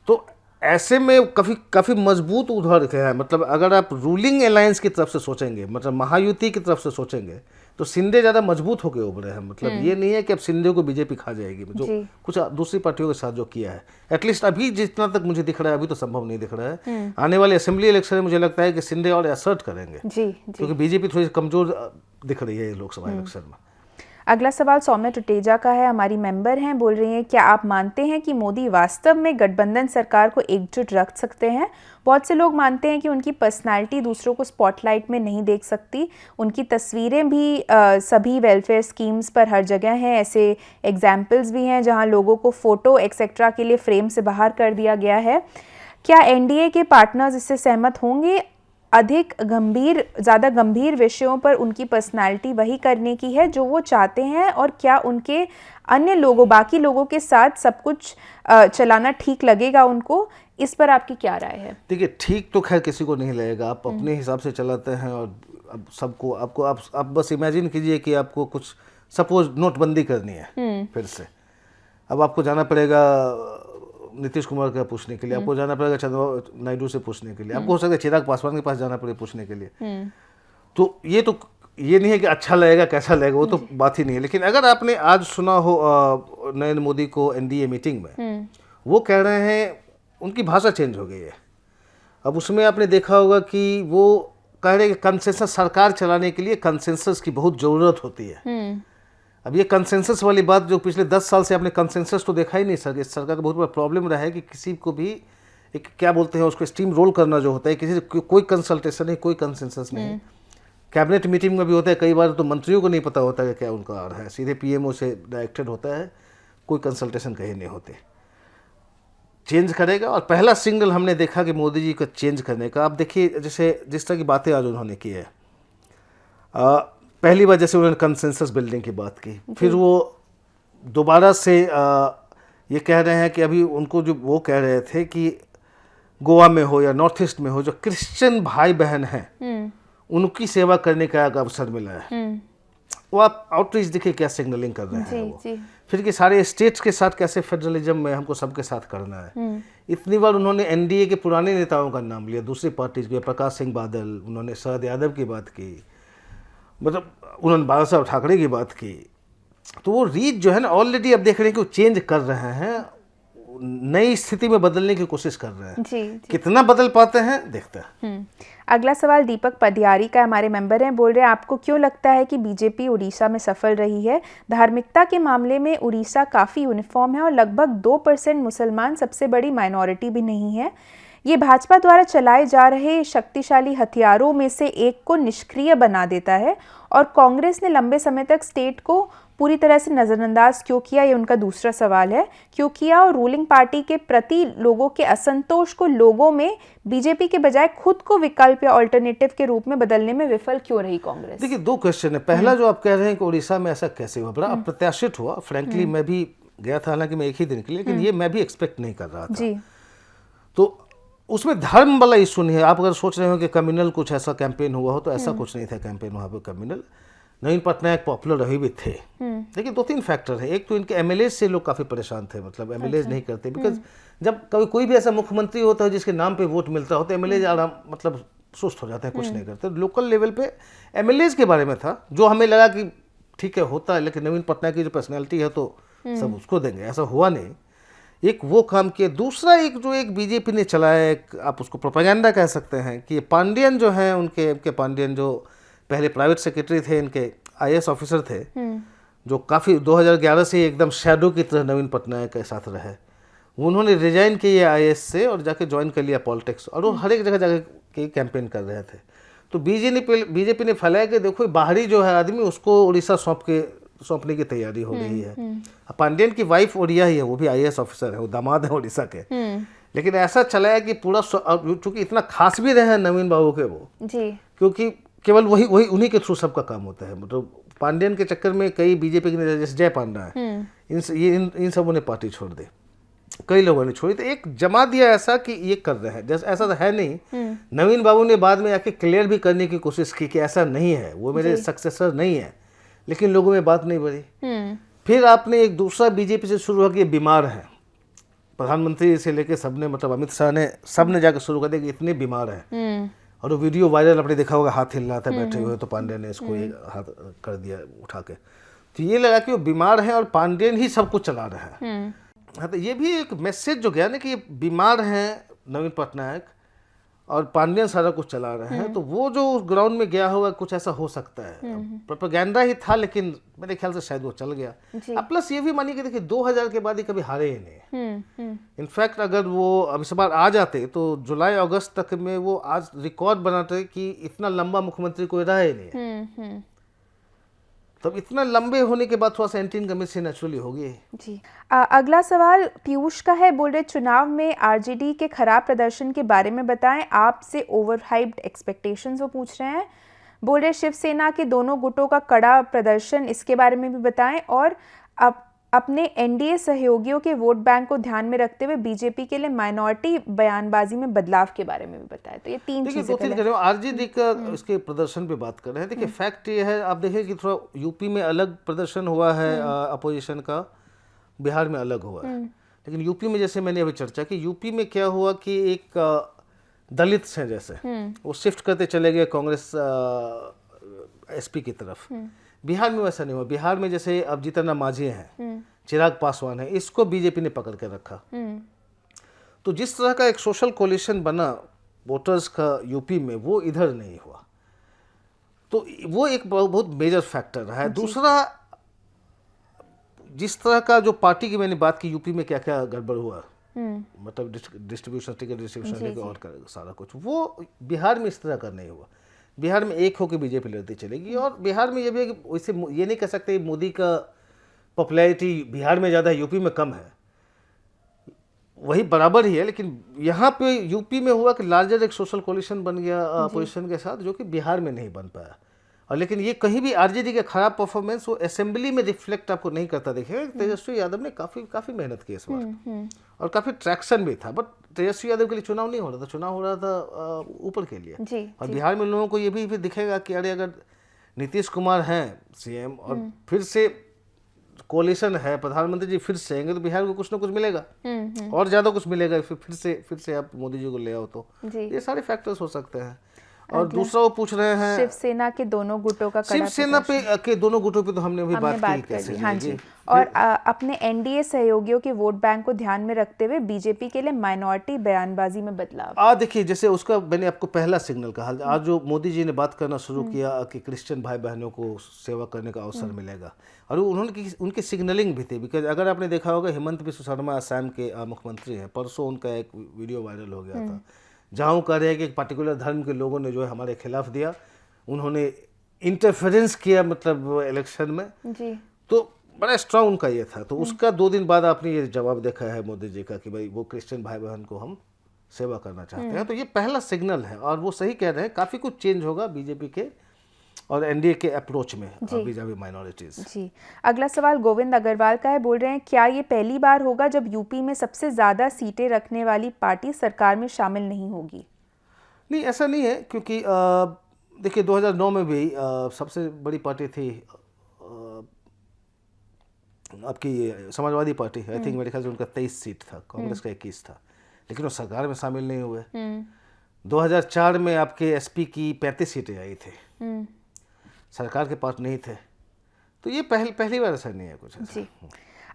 तो ऐसे में काफ़ी मजबूत उधर के है। मतलब अगर आप रूलिंग अलायंस की तरफ से सोचेंगे, मतलब महायुति की तरफ से सोचेंगे, तो शिंदे ज़्यादा मजबूत होकर उभरे हैं। मतलब ये नहीं है कि अब शिंदे को बीजेपी खा जाएगी, जो कुछ दूसरी पार्टियों के साथ जो किया है, एटलीस्ट अभी जितना तक मुझे दिख रहा है, अभी तो संभव नहीं दिख रहा है। आने वाले असेंबली इलेक्शन में मुझे लगता है कि शिंदे और असर्ट करेंगे, क्योंकि बीजेपी थोड़ी कमजोर दिख रही है लोकसभा इलेक्शन में। अगला सवाल सौम्या टुटेजा का है, हमारी मेंबर हैं, बोल रही हैं क्या आप मानते हैं कि मोदी वास्तव में गठबंधन सरकार को एकजुट रख सकते हैं? बहुत से लोग मानते हैं कि उनकी पर्सनालिटी दूसरों को स्पॉटलाइट में नहीं देख सकती, उनकी तस्वीरें भी सभी वेलफेयर स्कीम्स पर हर जगह हैं, ऐसे एग्जाम्पल्स भी हैं जहां लोगों को फ़ोटो एक्सेट्रा के लिए फ्रेम से बाहर कर दिया गया है। क्या एनडीए के पार्टनर्स इससे सहमत होंगे? ज़्यादा गंभीर विषयों पर उनकी पर्सनालिटी वही करने की है जो वो चाहते हैं, और क्या उनके बाकी लोगों के साथ सब कुछ चलाना ठीक लगेगा उनको? इस पर आपकी क्या राय है? देखिए, ठीक तो खैर किसी को नहीं लगेगा, आप अपने हिसाब से चलाते हैं और अब सबको आप बस इमेजिन कीजिए कि आपको कुछ सपोज नोटबंदी करनी है फिर से, अब आपको जाना पड़ेगा नीतीश कुमार का पूछने के लिए, आपको जाना पड़ेगा चंद्रबाबू नायडू से पूछने के लिए, आपको हो सकता है चिराग पासवान के पास जाना पड़े पूछने के लिए। तो ये नहीं है कि अच्छा लगेगा कैसा लगेगा, वो तो बात ही नहीं है। लेकिन अगर आपने आज सुना हो नरेंद्र मोदी को एनडीए मीटिंग में, वो कह रहे हैं, उनकी भाषा चेंज हो गई है। अब उसमें आपने देखा होगा कि वो कह रहे हैं कि कंसेंसस सरकार चलाने के लिए कंसेंसस की बहुत ज़रूरत होती है। अब ये कंसेंसस वाली बात जो पिछले 10 साल से आपने कंसेंसस तो देखा ही नहीं सर, इस सरकार का बहुत बड़ा प्रॉब्लम रहा है कि किसी को भी एक क्या बोलते हैं उसको स्टीम रोल करना जो होता है, किसी से कोई कंसल्टेशन नहीं, कोई कंसेंसस नहीं। कैबिनेट मीटिंग में भी होता है, कई बार तो मंत्रियों को नहीं पता होता है क्या उनका आ रहा है, सीधे पीएमओ से डायरेक्टेड होता है, कोई कंसल्टेशन कहीं नहीं होते। चेंज करेगा, और पहला सिग्नल हमने देखा कि मोदी जी का चेंज करने का। आप देखिए जैसे जिस तरह की बातें आज उन्होंने की है, पहली बार जैसे उन्होंने कंसेंसस बिल्डिंग की बात की, फिर वो दोबारा से ये कह रहे हैं कि अभी उनको जो वो कह रहे थे कि गोवा में हो या नॉर्थ ईस्ट में हो, जो क्रिश्चियन भाई बहन हैं उनकी सेवा करने का एक अवसर मिला है। वो आप आउटरीच देखिए क्या सिग्नलिंग कर रहे हैं वो। फिर कि सारे स्टेट्स के साथ कैसे फेडरलिज्म में हमको सबके साथ करना है। इतनी बार उन्होंने एनडीए के पुराने नेताओं का नाम लिया, दूसरी पार्टी के, प्रकाश सिंह बादल, उन्होंने शरद यादव की बात की, मतलब उन्होंने बाला साहब ठाकरे की बात की। तो वो रीच जो है ना, ऑलरेडी अब देख रहे हैं कि वो चेंज कर रहे हैं, नई स्थिति में बदलने की कोशिश कर रहे हैं। जी। कितना बदल पाते हैं देखते हैं। अगला सवाल दीपक पदियारी का, हमारे मेंबर हैं, बोल रहे हैं आपको क्यों लगता है कि बीजेपी उड़ीसा में सफल रही है? धार्मिकता के मामले में उड़ीसा काफ़ी यूनिफॉर्म है और लगभग 2% मुसलमान सबसे बड़ी माइनॉरिटी भी नहीं है। ये भाजपा द्वारा चलाए जा रहे शक्तिशाली हथियारों में से एक को निष्क्रिय बना देता है, और कांग्रेस ने लंबे समय तक स्टेट को पूरी तरह से नज़रअंदाज क्यों किया, ये उनका दूसरा सवाल है। क्यों किया, और रूलिंग पार्टी के प्रति लोगों के असंतोष को लोगों में बीजेपी के बजाय खुद को विकल्प या ऑल्टरनेटिव के रूप में बदलने में विफल क्यों रही कांग्रेस? देखिए, 2 क्वेश्चन है। पहला जो आप कह रहे हैं कि उड़ीसा में ऐसा कैसे हुआ, बड़ा अप्रत्याशित हुआ। फ्रेंकली मैं भी गया था, हालांकि मैं एक ही दिन के लिए, लेकिन ये मैं भी एक्सपेक्ट नहीं कर रहा था जी। तो उसमें धर्म वाला इशू नहीं है। आप अगर सोच रहे हो कि कम्युनल कुछ ऐसा कैंपेन हुआ हो, तो ऐसा कुछ नहीं था कैंपेन वहाँ पर कम्युनल। नवीन पटनायक पॉपुलर अभी भी थे, लेकिन 2-3 फैक्टर है। एक तो इनके एमएलए से लोग काफ़ी परेशान थे, मतलब एमएलए नहीं करते, बिकॉज जब कोई भी ऐसा मुख्यमंत्री होता है जिसके नाम पे वोट मिलता हो, तो एमएलए आराम मतलब सुस्त हो जाते हैं, कुछ नहीं करते। लोकल लेवल पे एमएलए के बारे में था, जो हमें लगा कि ठीक है होता है, लेकिन नवीन पटनायक की जो पर्सनैलिटी है तो सब उसको देंगे, ऐसा हुआ नहीं। एक वो काम किया। दूसरा एक बीजेपी ने चलाया, एक आप उसको प्रोपेगेंडा कह सकते हैं, कि पांडियन जो हैं उनके पांडियन जो पहले प्राइवेट सेक्रेटरी थे, इनके आईएएस ऑफिसर थे, जो काफ़ी 2011 से एकदम शैडो की तरह नवीन पटनायक के साथ रहे, उन्होंने रिजाइन किया आईएएस से और जाके ज्वाइन कर लिया पॉलिटिक्स, और वो हर एक जगह जाके के कैंपेन कर रहे थे। तो बीजेपी ने फैलाया कि देखो बाहरी जो है आदमी, उसको उड़ीसा सौंपने की तैयारी हो गई है। पांडियन की वाइफ उड़िया ही है, वो भी आईएएस ऑफिसर है, वो दामाद है उड़ीसा के। लेकिन ऐसा चलाया कि पूरा, चूंकि इतना खास भी रहे हैं नवीन बाबू के वो जी, क्योंकि केवल वही उन्हीं के थ्रू सबका काम होता है। मतलब पांडियन के चक्कर में कई बीजेपी के नेता, जैसे जय पांडा है, इन सबों ने पार्टी छोड़ दी, कई लोगों ने छोड़ी। तो एक जमा दिया ऐसा कि ये कर रहे हैं, जैसे ऐसा तो है नहीं। नवीन बाबू ने बाद में आके क्लियर भी करने की कोशिश की कि ऐसा नहीं है, वो मेरे सक्सेसर नहीं है, लेकिन लोगों में बात नहीं बढ़ी। फिर आपने एक दूसरा बीजेपी से शुरू हुआ कि ये बीमार हैं, प्रधानमंत्री से लेके सबने, मतलब अमित शाह ने, सबने जाकर शुरू कर दिया कि इतने बीमार हैं। और वो वीडियो वायरल आपने देखा होगा, हाथ हिल रहा था बैठे हुए, तो पांड्यन ने इसको ये हाथ कर दिया उठा के। तो ये लगा कि वो बीमार हैं और पांड्यन ही सब कुछ चला रहे हैं। हाँ, तो ये भी एक मैसेज जो गया ना कि ये बीमार हैं नवीन पटनायक, और पांड्यन सारा कुछ चला रहे हैं, तो वो जो ग्राउंड में गया होगा कुछ ऐसा हो सकता है। प्रोपेगेंडा ही था, लेकिन मेरे ख्याल से शायद वो चल गया। अब प्लस ये भी मानिए कि देखिए 2000 के बाद ही कभी हारे ही नहीं। इनफैक्ट अगर वो अब इस बार आ जाते तो जुलाई अगस्त तक में वो आज रिकॉर्ड बनाते कि इतना लंबा मुख्यमंत्री कोई रहा ही नहीं। तो इतना लंबे होने के बाद थोड़ा सा एंटी इनकम्बेंसी नेचुरली होगी। जी। अगला सवाल पीयूष का है, बोल रहे चुनाव में आरजेडी के खराब प्रदर्शन के बारे में बताएं, आपसे ओवर हाइप्ड एक्सपेक्टेशंस वो पूछ रहे हैं। बोल रहे शिवसेना के दोनों गुटों का कड़ा प्रदर्शन, इसके बारे में भी बताएं, और अपने एनडीए सहयोगियों के वोट बैंक को ध्यान में रखते हुए बीजेपी के लिए माइनॉरिटी बयानबाजी में बदलाव के बारे में भी बताएं। तो ये तीन चीजें। आरजेडी का इसके प्रदर्शन पे बात कर रहे हैं। देखिए फैक्ट ये है, आप देखिए कि थोड़ा यूपी में अलग प्रदर्शन हुआ है अपोजिशन का, बिहार में अलग हुआ है। लेकिन यूपी में जैसे मैंने अभी चर्चा की, यूपी में क्या हुआ कि एक दलित हैं जैसे वो शिफ्ट करते चले गए कांग्रेस एसपी की तरफ। बिहार में वैसा नहीं हुआ। बिहार में जैसे अब जीतन राम मांझी हैं, चिराग पासवान है, इसको बीजेपी ने पकड़ के रखा। तो जिस तरह का एक सोशल कोलिशन बना वोटर्स का यूपी में, वो इधर नहीं हुआ। तो वो एक बहुत मेजर फैक्टर है। दूसरा, जिस तरह का जो पार्टी की मैंने बात की, यूपी में क्या क्या गड़बड़ हुआ, मतलब डिस्ट्रीब्यूशन, टिकट डिस्ट्रीब्यूशन और सारा कुछ, वो बिहार में इस तरह का नहीं हुआ। बिहार में एक होकर बीजेपी लड़ती चलेगी। और बिहार में ये भी है कि वैसे ये नहीं कह सकते मोदी का पॉपुलैरिटी बिहार में ज़्यादा है, यूपी में कम है, वही बराबर ही है। लेकिन यहाँ पे यूपी में हुआ कि लार्जर एक सोशल कोलिशन बन गया अपोजिशन के साथ, जो कि बिहार में नहीं बन पाया। और लेकिन ये कहीं भी आरजेडी का खराब परफॉर्मेंस वो असेंबली में रिफ्लेक्ट आपको नहीं करता दिखेगा। तेजस्वी यादव ने काफ़ी मेहनत की इस बार और काफ़ी ट्रैक्शन भी था। बट तेजस्वी यादव के लिए चुनाव नहीं हो रहा था, चुनाव हो रहा था ऊपर के लिए। और बिहार में लोगों को ये भी दिखेगा कि अरे अगर नीतीश कुमार हैं सीएम और फिर से कोलिशन है, प्रधानमंत्री जी फिर से आएंगे, तो बिहार को कुछ ना कुछ मिलेगा और ज़्यादा कुछ मिलेगा। फिर से आप मोदी जी को ले आओ, तो ये सारे फैक्टर्स हो सकते हैं। और दूसरा वो पूछ रहे हैं शिवसेना के दोनों गुटों का, शिवसेना पे के दोनों गुटों पे तो हमने अभी बात की कैसे। हाँ जी। और अपने एनडीए सहयोगियों के वोट बैंक को ध्यान में रखते हुए बीजेपी के लिए माइनॉरिटी बयानबाजी में बदलाव। देखिए जैसे उसका मैंने आपको पहला सिग्नल कहा, आज जो मोदी जी ने बात करना शुरू किया कि क्रिश्चियन भाई बहनों को सेवा करने का अवसर मिलेगा, और उन्होंने उनकी सिग्नलिंग भी थी। बिकॉज अगर आपने देखा होगा, हेमंत बिस्व शर्मा असम के मुख्यमंत्री हैं, परसों उनका एक वीडियो वायरल हो गया था जहाँ वो कह रहे हैं कि एक पर्टिकुलर धर्म के लोगों ने जो है हमारे खिलाफ दिया, उन्होंने इंटरफेरेंस किया मतलब इलेक्शन में जी। तो बड़ा स्ट्रांग उनका ये था। तो उसका 2 दिन बाद आपने ये जवाब देखा है मोदी जी का कि भाई वो क्रिश्चियन भाई बहन को हम सेवा करना चाहते हैं। तो ये पहला सिग्नल है और वो सही कह रहे हैं, काफ़ी कुछ चेंज होगा बीजेपी के और एनडीए के अप्रोच में vis-a-vis माइनॉरिटीज। जी। अगला सवाल गोविंद अग्रवाल का है, बोल रहे हैं क्या ये पहली बार होगा जब यूपी में सबसे ज़्यादा सीटें रखने वाली पार्टी सरकार में शामिल नहीं होगी? नहीं, ऐसा नहीं है, क्योंकि देखिए 2009 में भी सबसे बड़ी पार्टी थी आपकी समाजवादी पार्टी। आई थिंक मेरे ख्याल से उनका 23 सीट था, कांग्रेस का 21 था, लेकिन वो सरकार में शामिल नहीं हुए। 2004 में आपके एसपी की 35 सीटें आई थी, सरकार के पास नहीं थे। तो ये पहली बार ऐसा नहीं है कुछ ऐसा। जी।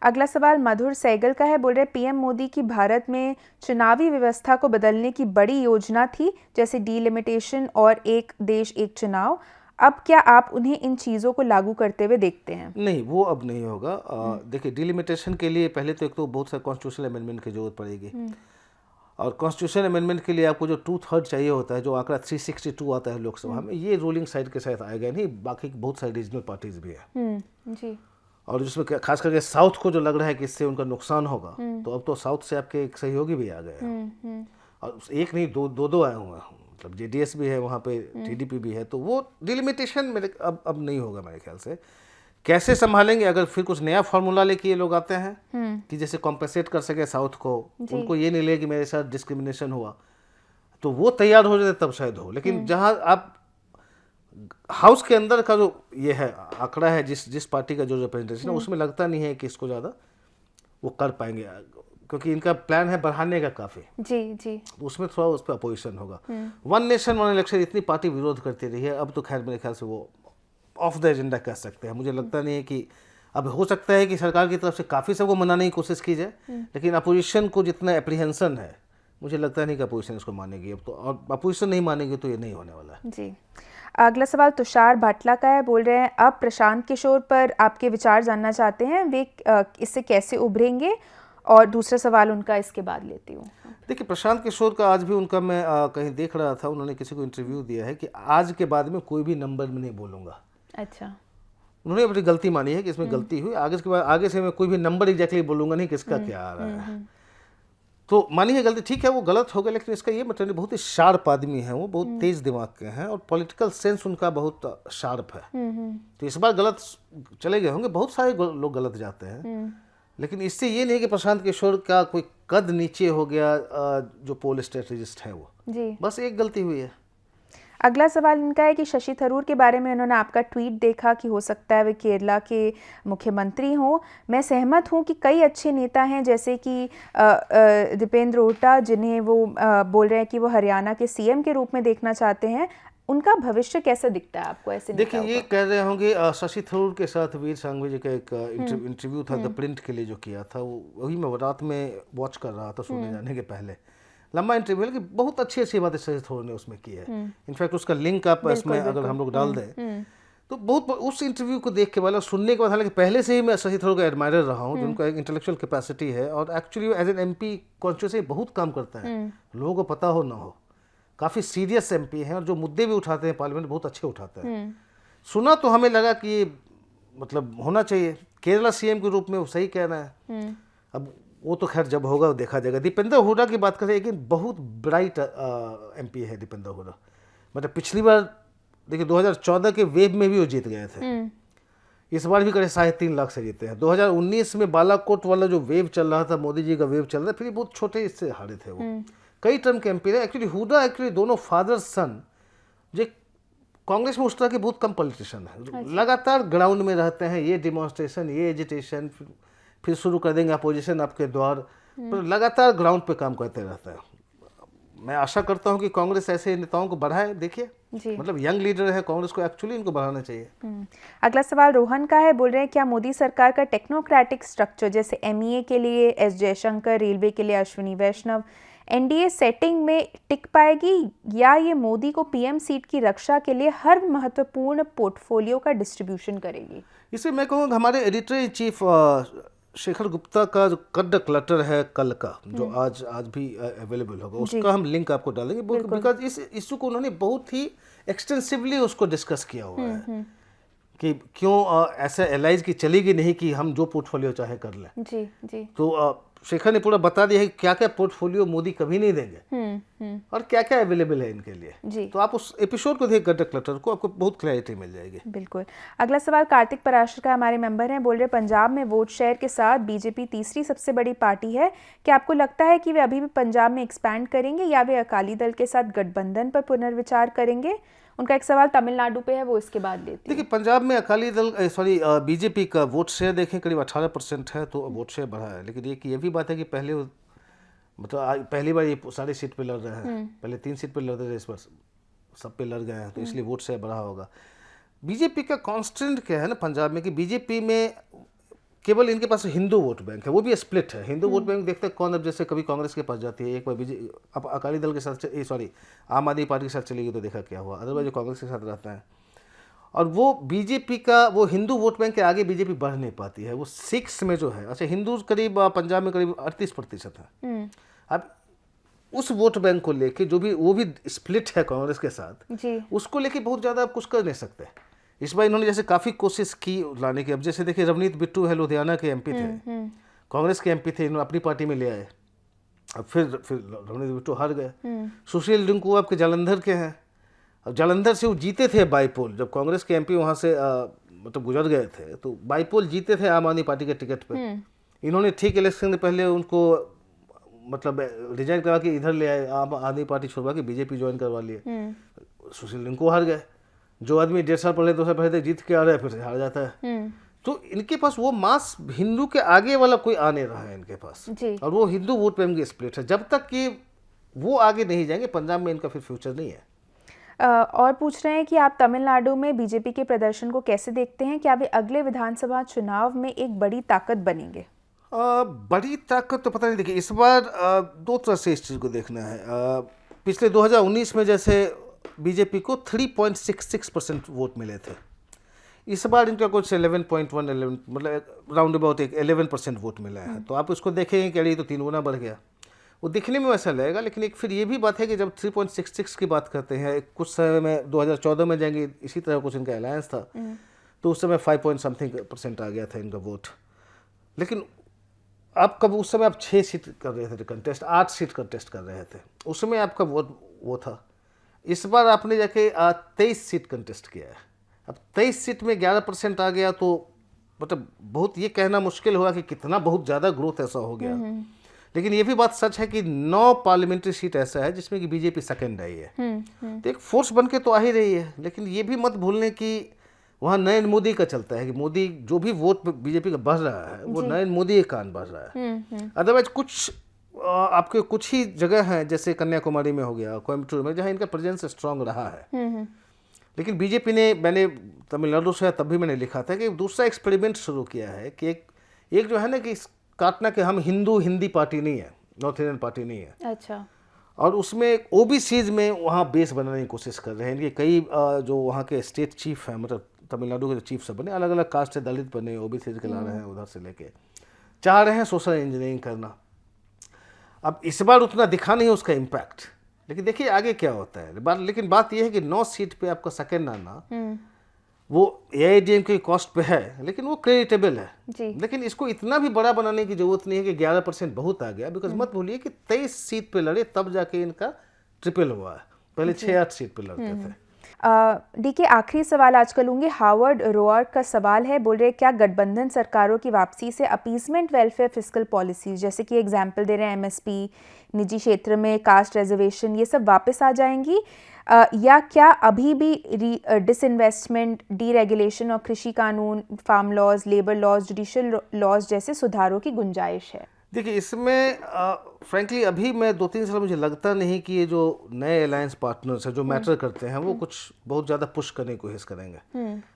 अगला सवाल मधुर सैगल का है, बोल रहे पीएम मोदी की भारत में चुनावी व्यवस्था को बदलने की बड़ी योजना थी, जैसे डीलिमिटेशन और एक देश एक चुनाव। अब क्या आप उन्हें इन चीज़ों को लागू करते हुए देखते हैं? नहीं, वो अब नहीं होगा। देखिए डीलिमिटेशन के लिए पहले तो एक तो बहुत सारे कॉन्स्टिट्यूशनल अमेंडमेंट की जरूरत पड़ेगी, और कॉन्स्टिट्यूशन अमेंडमेंट के लिए आपको जो 2/3 चाहिए होता है, जो आंकड़ा 362 आता है लोकसभा में, ये रूलिंग साइड के साथ आएगा नहीं, बाकी बहुत सारी रीजनल पार्टीज भी है जी। और जिसमें खास करके साउथ को जो लग रहा है कि इससे उनका नुकसान होगा, तो अब तो साउथ से आपके एक सहयोगी भी आ गए हैं, और एक नहीं दो आए हुए हैं, मतलब जेडीएस भी है वहाँ पे, टीडीपी भी है। तो वो डिलिमिटेशन मेरे अब नहीं होगा मेरे ख्याल से। कैसे संभालेंगे? अगर फिर कुछ नया फार्मूला लेके ये लोग आते हैं कि जैसे कॉम्पेंसेट कर सके साउथ को, उनको ये नहीं लगे कि मेरे साथ डिस्क्रिमिनेशन हुआ, तो वो तैयार हो जाते तब शायद हो। लेकिन जहाँ आप हाउस के अंदर का जो ये है आंकड़ा है, जिस पार्टी का जो रिप्रेजेंटेशन है, उसमें लगता नहीं है कि इसको ज़्यादा वो कर पाएंगे, क्योंकि इनका प्लान है बढ़ाने का काफ़ी। जी। तो उसमें थोड़ा उस पर अपोजिशन होगा। वन नेशन वन इलेक्शन इतनी पार्टी विरोध करती रही है, अब तो खैर मेरे ख्याल से वो ऑफ द एजेंडा कह सकते हैं। मुझे लगता नहीं है कि अब हो सकता है कि सरकार की तरफ से काफ़ी सबको मनाने की कोशिश की जाए, लेकिन अपोजिशन को जितना एप्रीहेंशन है मुझे लगता नहीं कि अपोजिशन इसको मानेगी अब तो, और अपोजिशन नहीं मानेगी तो ये नहीं होने वाला है। जी, अगला सवाल तुषार भाटला का है। बोल रहे हैं अब प्रशांत किशोर पर आपके विचार जानना चाहते हैं, वे इससे कैसे उभरेंगे, और दूसरा सवाल उनका इसके बाद लेती हूँ। देखिए, प्रशांत किशोर का आज भी उनका मैं कहीं देख रहा था, उन्होंने किसी को इंटरव्यू दिया है कि आज के बाद में कोई भी नंबर में नहीं बोलूँगा। अच्छा, उन्होंने अपनी गलती मानी है कि इसमें गलती हुई, आगे से मैं कोई भी नंबर एग्जैक्टली बोलूँगा नहीं किसका क्या आ रहा है। तो मानी है गलती, ठीक है, वो गलत हो गया, लेकिन इसका ये मतलब बहुत ही शार्प आदमी है, वो बहुत तेज दिमाग के हैं और पॉलिटिकल सेंस उनका बहुत शार्प है। तो इस बार गलत चले गए होंगे, बहुत सारे लोग गलत जाते हैं, लेकिन इससे ये नहीं कि प्रशांत किशोर का कोई कद नीचे हो गया जो पोल स्ट्रेटेजिस्ट है वो जी। बस एक गलती हुई है। अगला सवाल इनका है कि शशि थरूर के बारे में उन्होंने आपका ट्वीट देखा कि हो सकता है वे केरला के मुख्यमंत्री हों। मैं सहमत हूं कि कई अच्छे नेता हैं जैसे कि दीपेंद्र हुड्डा, जिन्हें वो बोल रहे हैं कि वो हरियाणा के सीएम के रूप में देखना चाहते हैं। उनका भविष्य कैसा दिखता है आपको ऐसे देखिए, नेताओं ये का? कह रहे होंगे शशि थरूर के साथ वीर सांघवी जी का एक इंटरव्यू था द प्रिंट के लिए जो किया था, वही मैं रात में वॉच कर रहा था सोने जाने के पहले। लंबा इंटरव्यू है कि बहुत अच्छी अच्छी बातें शशि थरूर ने उसमें की है। इनफैक्ट उसका लिंक आप इसमें अगर हम लोग डाल दें तो बहुत उस इंटरव्यू को देख के वाला सुनने के बाद, हालांकि पहले से ही मैं शशि थरूर का एडमायरर रहा हूँ, जिनका एक इंटेलेक्चुअल कैपेसिटी है और actually as an MP constituency बहुत काम करता है, लोगों को पता हो ना हो, काफ़ी सीरियस एमपी हैं और जो मुद्दे भी उठाते हैं पार्लियामेंट बहुत अच्छे उठाते हैं। सुना तो हमें लगा कि ये मतलब होना चाहिए केरला सीएम के रूप में, वो सही कह रहा है। अब वो तो खैर जब होगा वो देखा जाएगा। दीपेंद्र हुड्डा की बात करें, लेकिन बहुत ब्राइट एमपी है दीपेंद्र हुड्डा। मतलब पिछली बार देखिए 2014 के वेव में भी वो जीत गए थे, इस बार भी करीब 3.5 लाख से जीते हैं। 2019 में बालाकोट वाला जो वेव चल रहा था, मोदी जी का वेव चल रहा था, फिर बहुत छोटे इससे हारे थे वो। कई टर्म के एमपी रहे। एक्चुअली हुड्डा दोनों फादर सन जो कांग्रेस में उस तरह के बहुत कम पॉलिटिशियन है, लगातार ग्राउंड में रहते हैं, ये डिमॉन्स्ट्रेशन, ये एजिटेशन, फिर शुरू कर देंगे अपोजिशन आपके द्वार पर, लगातार ग्राउंड पे काम करते रहते हैं। मैं आशा करता हूं कि कांग्रेस ऐसे नेताओं को बढ़ाए। देखिए, मतलब यंग लीडर है कांग्रेस को, एक्चुअली इनको बढ़ाना चाहिए। अगला सवाल रोहन का है। बोल रहे हैं क्या मोदी सरकार का टेक्नोक्रेटिक स्ट्रक्चर जैसे एमईए के लिए एस जयशंकर, रेलवे के लिए अश्विनी वैष्णव, एनडीए सेटिंग में टिक पाएगी, या ये मोदी को पीएम सीट की रक्षा के लिए हर महत्वपूर्ण पोर्टफोलियो का डिस्ट्रीब्यूशन करेगी? इसमें मैं कहूँगा हमारे editor in chief Shekhar Gupta का जो कट क्लटर है कल का, जो आज भी अवेलेबल होगा, उसका हम लिंक आपको डालेंगे, बिकॉज इस इशू को उन्होंने बहुत ही एक्सटेंसिवली उसको डिस्कस किया हुआ है कि क्यों ऐसा एलाइज की चलेगी नहीं कि हम जो पोर्टफोलियो चाहे कर लें। जी जी। तो शेखर ने पूरा बता दिया है कि क्या क्या पोर्टफोलियो मोदी कभी नहीं देंगे और क्या क्या अवेलेबल है इनके लिए। जी। तो आप उस एपिसोड को देखिए गड्ढा क्लटर को, आपको बहुत क्लैरिटी मिल जाएगी। बिल्कुल। अगला सवाल कार्तिक पराशर का, हमारे मेंबर हैं। बोल रहे पंजाब में वोट शेयर के साथ बीजेपी तीसरी सबसे बड़ी पार्टी है, क्या आपको लगता है कि वे अभी भी पंजाब में एक्सपैंड करेंगे या वे अकाली दल के साथ गठबंधन पर पुनर्विचार करेंगे? उनका एक सवाल तमिलनाडु पे है, वो इसके बाद लेते हैं। देखिए, पंजाब में अकाली दल बीजेपी का वोट शेयर देखें करीब 18% है, तो वोट शेयर बढ़ा है। लेकिन ये भी बात है कि पहले मतलब पहली बार ये सारी सीट पे लड़ रहे हैं, पहले 3 सीट पे लड़ रहे थे, इस बार सब पे लड़ गए हैं, तो इसलिए वोट शेयर बढ़ा होगा। बीजेपी का कॉन्स्टेंट क्या है ना पंजाब में कि बीजेपी में केवल इनके पास हिंदू वोट बैंक है, वो भी स्प्लिट है। हिंदू वोट बैंक देखते हैं कौन, अब जैसे कभी कांग्रेस के पास जाती है, एक बार अब अकाली दल के साथ आम आदमी पार्टी के साथ चलेगी तो देखा क्या हुआ, अदरवाइज जो कांग्रेस के साथ रहता है। और वो बीजेपी का वो हिंदू वोट बैंक के आगे बीजेपी बढ़ नहीं पाती है। वो 6 में जो है, अच्छा हिंदू करीब पंजाब में करीब 38% है। अब उस वोट बैंक को लेके जो भी वो भी स्प्लिट है कांग्रेस के साथ जी, उसको लेके बहुत ज़्यादा आप कुछ कर नहीं सकते। इस बार इन्होंने जैसे काफ़ी कोशिश की लाने की। अब जैसे देखिए रवनीत बिट्टू है, लुधियाना के एमपी थे, कांग्रेस के एमपी थे, इन्होंने अपनी पार्टी में ले आए। अब फिर रवनीत बिट्टू हार गए। सुशील रिंकू आपके जालंधर के हैं, अब जालंधर से वो जीते थे बाईपोल, जब कांग्रेस के एमपी वहाँ से मतलब गुजर गए थे तो बाईपोल जीते थे आम आदमी पार्टी के टिकट पे। इन्होंने ठीक इलेक्शन से पहले उनको मतलब रिजाइन करा के इधर ले आए, आम आदमी पार्टी छोड़वा के बीजेपी ज्वाइन करवा लिए। सुशील रिंकू हार गए। जो आदमी 1.5 साल पहले 2 साल पहले जीत के आ रहा है फिर से हार जाता है। तो इनके पास वो मास हिंदू के आगे वाला कोई आ नहीं रहा है इनके पास, और वो हिंदू वोट बैंक की स्प्लिट है। जब तक कि वो आगे नहीं जाएंगे पंजाब में इनका फिर फ्यूचर नहीं है। और पूछ रहे हैं कि आप तमिलनाडु में बीजेपी के प्रदर्शन को कैसे देखते हैं, क्या वे अगले विधानसभा चुनाव में एक बड़ी ताकत बनेंगे? बड़ी ताकत तो पता नहीं। देखिए, इस बार दो तरह से इस चीज़ को देखना है। पिछले 2019 में जैसे बीजेपी को 3.66% वोट मिले थे, इस बार इनका कुछ 11.1 मतलब राउंड अबाउट एक 11% वोट मिला है। तो आप उसको देखेंगे कि अरे तो 3 गुना बढ़ गया, वो दिखने में वैसा लगेगा। लेकिन एक फिर ये भी बात है कि जब 3.66 की बात करते हैं, कुछ समय में 2014 में जाएंगे, इसी तरह कुछ इनका अलायंस था, तो उस समय 5.something% आ गया था इनका वोट। लेकिन आप कब उस समय आप 6 सीट कर रहे थे कंटेस्ट, 8 सीट कंटेस्ट कर रहे थे, उस समय आपका वोट वो था। इस बार आपने जाके 23 सीट कंटेस्ट किया है। अब 23 सीट में 11% आ गया, तो मतलब बहुत ये कहना मुश्किल होगा कि कितना बहुत ज़्यादा ग्रोथ ऐसा हो गया। लेकिन ये भी बात सच है कि 9 पार्लियामेंट्री सीट ऐसा है जिसमें कि बीजेपी सेकेंड आई है। तो एक फोर्स बन के तो आ ही रही है। लेकिन ये भी मत भूलने कि वहाँ नरेंद्र मोदी का चलता है कि मोदी जो भी वोट बीजेपी का बढ़ रहा है वो नरेंद्र मोदी के कारण बढ़ रहा है। अदरवाइज कुछ आपके कुछ ही जगह हैं, जैसे कन्याकुमारी में हो गया, कोयम्बटूर में, जहाँ इनका प्रेजेंस स्ट्रांग रहा है। लेकिन बीजेपी ने, मैंने तमिलनाडु से तब भी मैंने लिखा था कि दूसरा एक्सपेरिमेंट शुरू किया है कि एक जो है ना कि काटना कि हम हिंदी पार्टी नहीं है, नॉर्थ इंडियन पार्टी नहीं है। अच्छा। और उसमें ओबीसीज में वहाँ बेस बनाने की कोशिश कर रहे हैं। इनके कई जो वहाँ के स्टेट चीफ हैं, मतलब तमिलनाडु के जो चीफ सब बने, अलग अलग कास्ट से दलित बने, ओबीसी के ला रहे हैं उधर से लेके, चाह रहे हैं सोशल इंजीनियरिंग करना। अब इस बार उतना दिखा नहीं उसका इम्पैक्ट, लेकिन देखिए आगे क्या होता है। लेकिन बात यह है कि 9 सीट पे आपका सेकेंड आना वो एआईएडीएमके की कॉस्ट पे है, लेकिन वो क्रेडिटेबल है जी। लेकिन इसको इतना भी बड़ा बनाने की जरूरत नहीं है कि 11% बहुत आ गया। बिकॉज मत भूलिए कि 23 सीट पे लड़े तब जाके इनका ट्रिपल हुआ है, पहले 6-8 सीट पे लड़ते थे। डीके, आखिरी सवाल आज का लूँगी। हावर्ड रोआर्ड का सवाल है, बोल रहे क्या गठबंधन सरकारों की वापसी से अपीसमेंट वेलफेयर फिस्कल पॉलिसीज, जैसे कि एग्जाम्पल दे रहे हैं एमएसपी, निजी क्षेत्र में कास्ट रिजर्वेशन, ये सब वापस आ जाएंगी, या क्या अभी भी डिसइन्वेस्टमेंट, डीरेगुलेशन और कृषि कानून, farm laws, labour laws, judicial laws जैसे सुधारों की गुंजाइश है? देखिए, इसमें फ्रैंकली अभी मैं 2-3 साल मुझे लगता नहीं कि ये जो नए अलायंस पार्टनर्स हैं जो मैटर करते हैं वो कुछ बहुत ज़्यादा पुश करने की कोशिश करेंगे।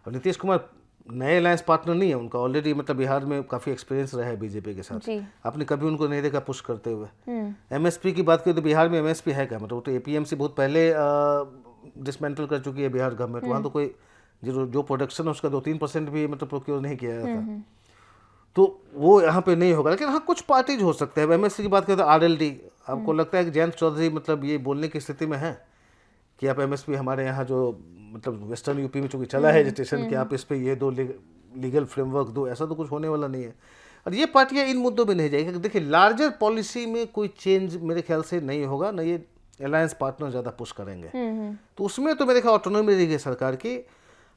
और नीतीश कुमार नए अलायंस पार्टनर नहीं है, उनका ऑलरेडी मतलब बिहार में काफ़ी एक्सपीरियंस रहा है बीजेपी के साथ। आपने कभी उनको नहीं देखा पुश करते हुए। एमएसपी की बात करें तो बिहार में एमएसपी है क्या, मतलब तो एपीएमसी बहुत पहले डिसमेंटल कर चुकी है बिहार गवर्नमेंट। वहाँ तो कोई जो प्रोडक्शन है उसका 2-3% भी मतलब प्रोक्योर नहीं किया था, तो वो यहाँ पे नहीं होगा। लेकिन हाँ, कुछ पार्टीज हो सकते हैं। एमएससी की बात करें तो आरएलडी, आपको लगता है कि जयंत चौधरी मतलब ये बोलने की स्थिति में है कि आप एमएसपी हमारे यहाँ जो मतलब वेस्टर्न यूपी में चूंकि चला है रजिस्ट्रेशन, कि आप इस पे ये दो लीगल फ्रेमवर्क दो, ऐसा तो कुछ होने वाला नहीं है। और ये पार्टियाँ इन मुद्दों में नहीं जाएगी। देखिए, लार्जर पॉलिसी में कोई चेंज मेरे ख्याल से नहीं होगा, ना ये अलायंस पार्टनर ज़्यादा पुश करेंगे। तो उसमें तो मेरे ख्याल ऑटोनॉमी रहेगी सरकार की।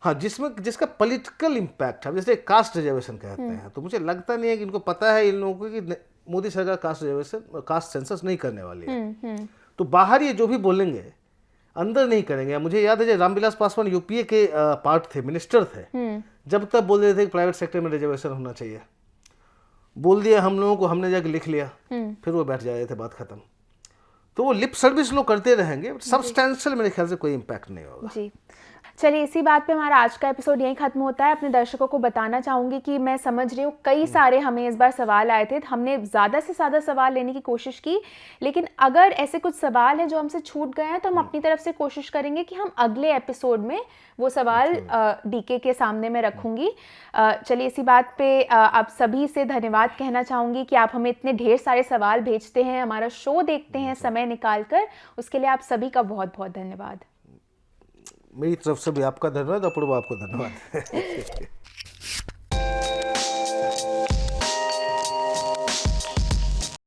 हाँ, जिसका पॉलिटिकल इम्पैक्ट है, जैसे कास्ट रिजर्वेशन कहते हैं, तो मुझे लगता नहीं है कि इनको पता है इन लोगों को कि मोदी सरकार कास्ट रिजर्वेशन, कास्ट सेंसस नहीं करने वाली है। तो बाहर ये जो भी बोलेंगे अंदर नहीं करेंगे। मुझे याद है जब रामविलास पासवान यूपीए के पार्ट थे, मिनिस्टर थे, जब तक बोल रहे थे कि प्राइवेट सेक्टर में रिजर्वेशन होना चाहिए, बोल दिया हम लोगों को, हमने जाके लिख लिया, फिर वो बैठ जा रहे थे, बात खत्म। तो वो लिप सर्विस लोग करते रहेंगे, सब्सटेंशियल मेरे ख्याल से कोई इम्पैक्ट नहीं होगा। जी, चलिए इसी बात पे हमारा आज का एपिसोड यहीं खत्म होता है। अपने दर्शकों को बताना चाहूँगी कि मैं समझ रही हूँ कई सारे हमें इस बार सवाल आए थे, हमने ज़्यादा से ज़्यादा सवाल लेने की कोशिश की, लेकिन अगर ऐसे कुछ सवाल हैं जो हमसे छूट गए हैं तो हम अपनी तरफ से कोशिश करेंगे कि हम अगले एपिसोड में वो सवाल डीके के सामने में रखूँगी। चलिए इसी बात पे आप सभी से धन्यवाद कहना चाहूँगी कि आप हमें इतने ढेर सारे सवाल भेजते हैं, हमारा शो देखते हैं समय निकाल कर, उसके लिए आप सभी का बहुत बहुत धन्यवाद। मेरी तरफ से भी आपका धन्यवाद, अपूर्वा आपको धन्यवाद।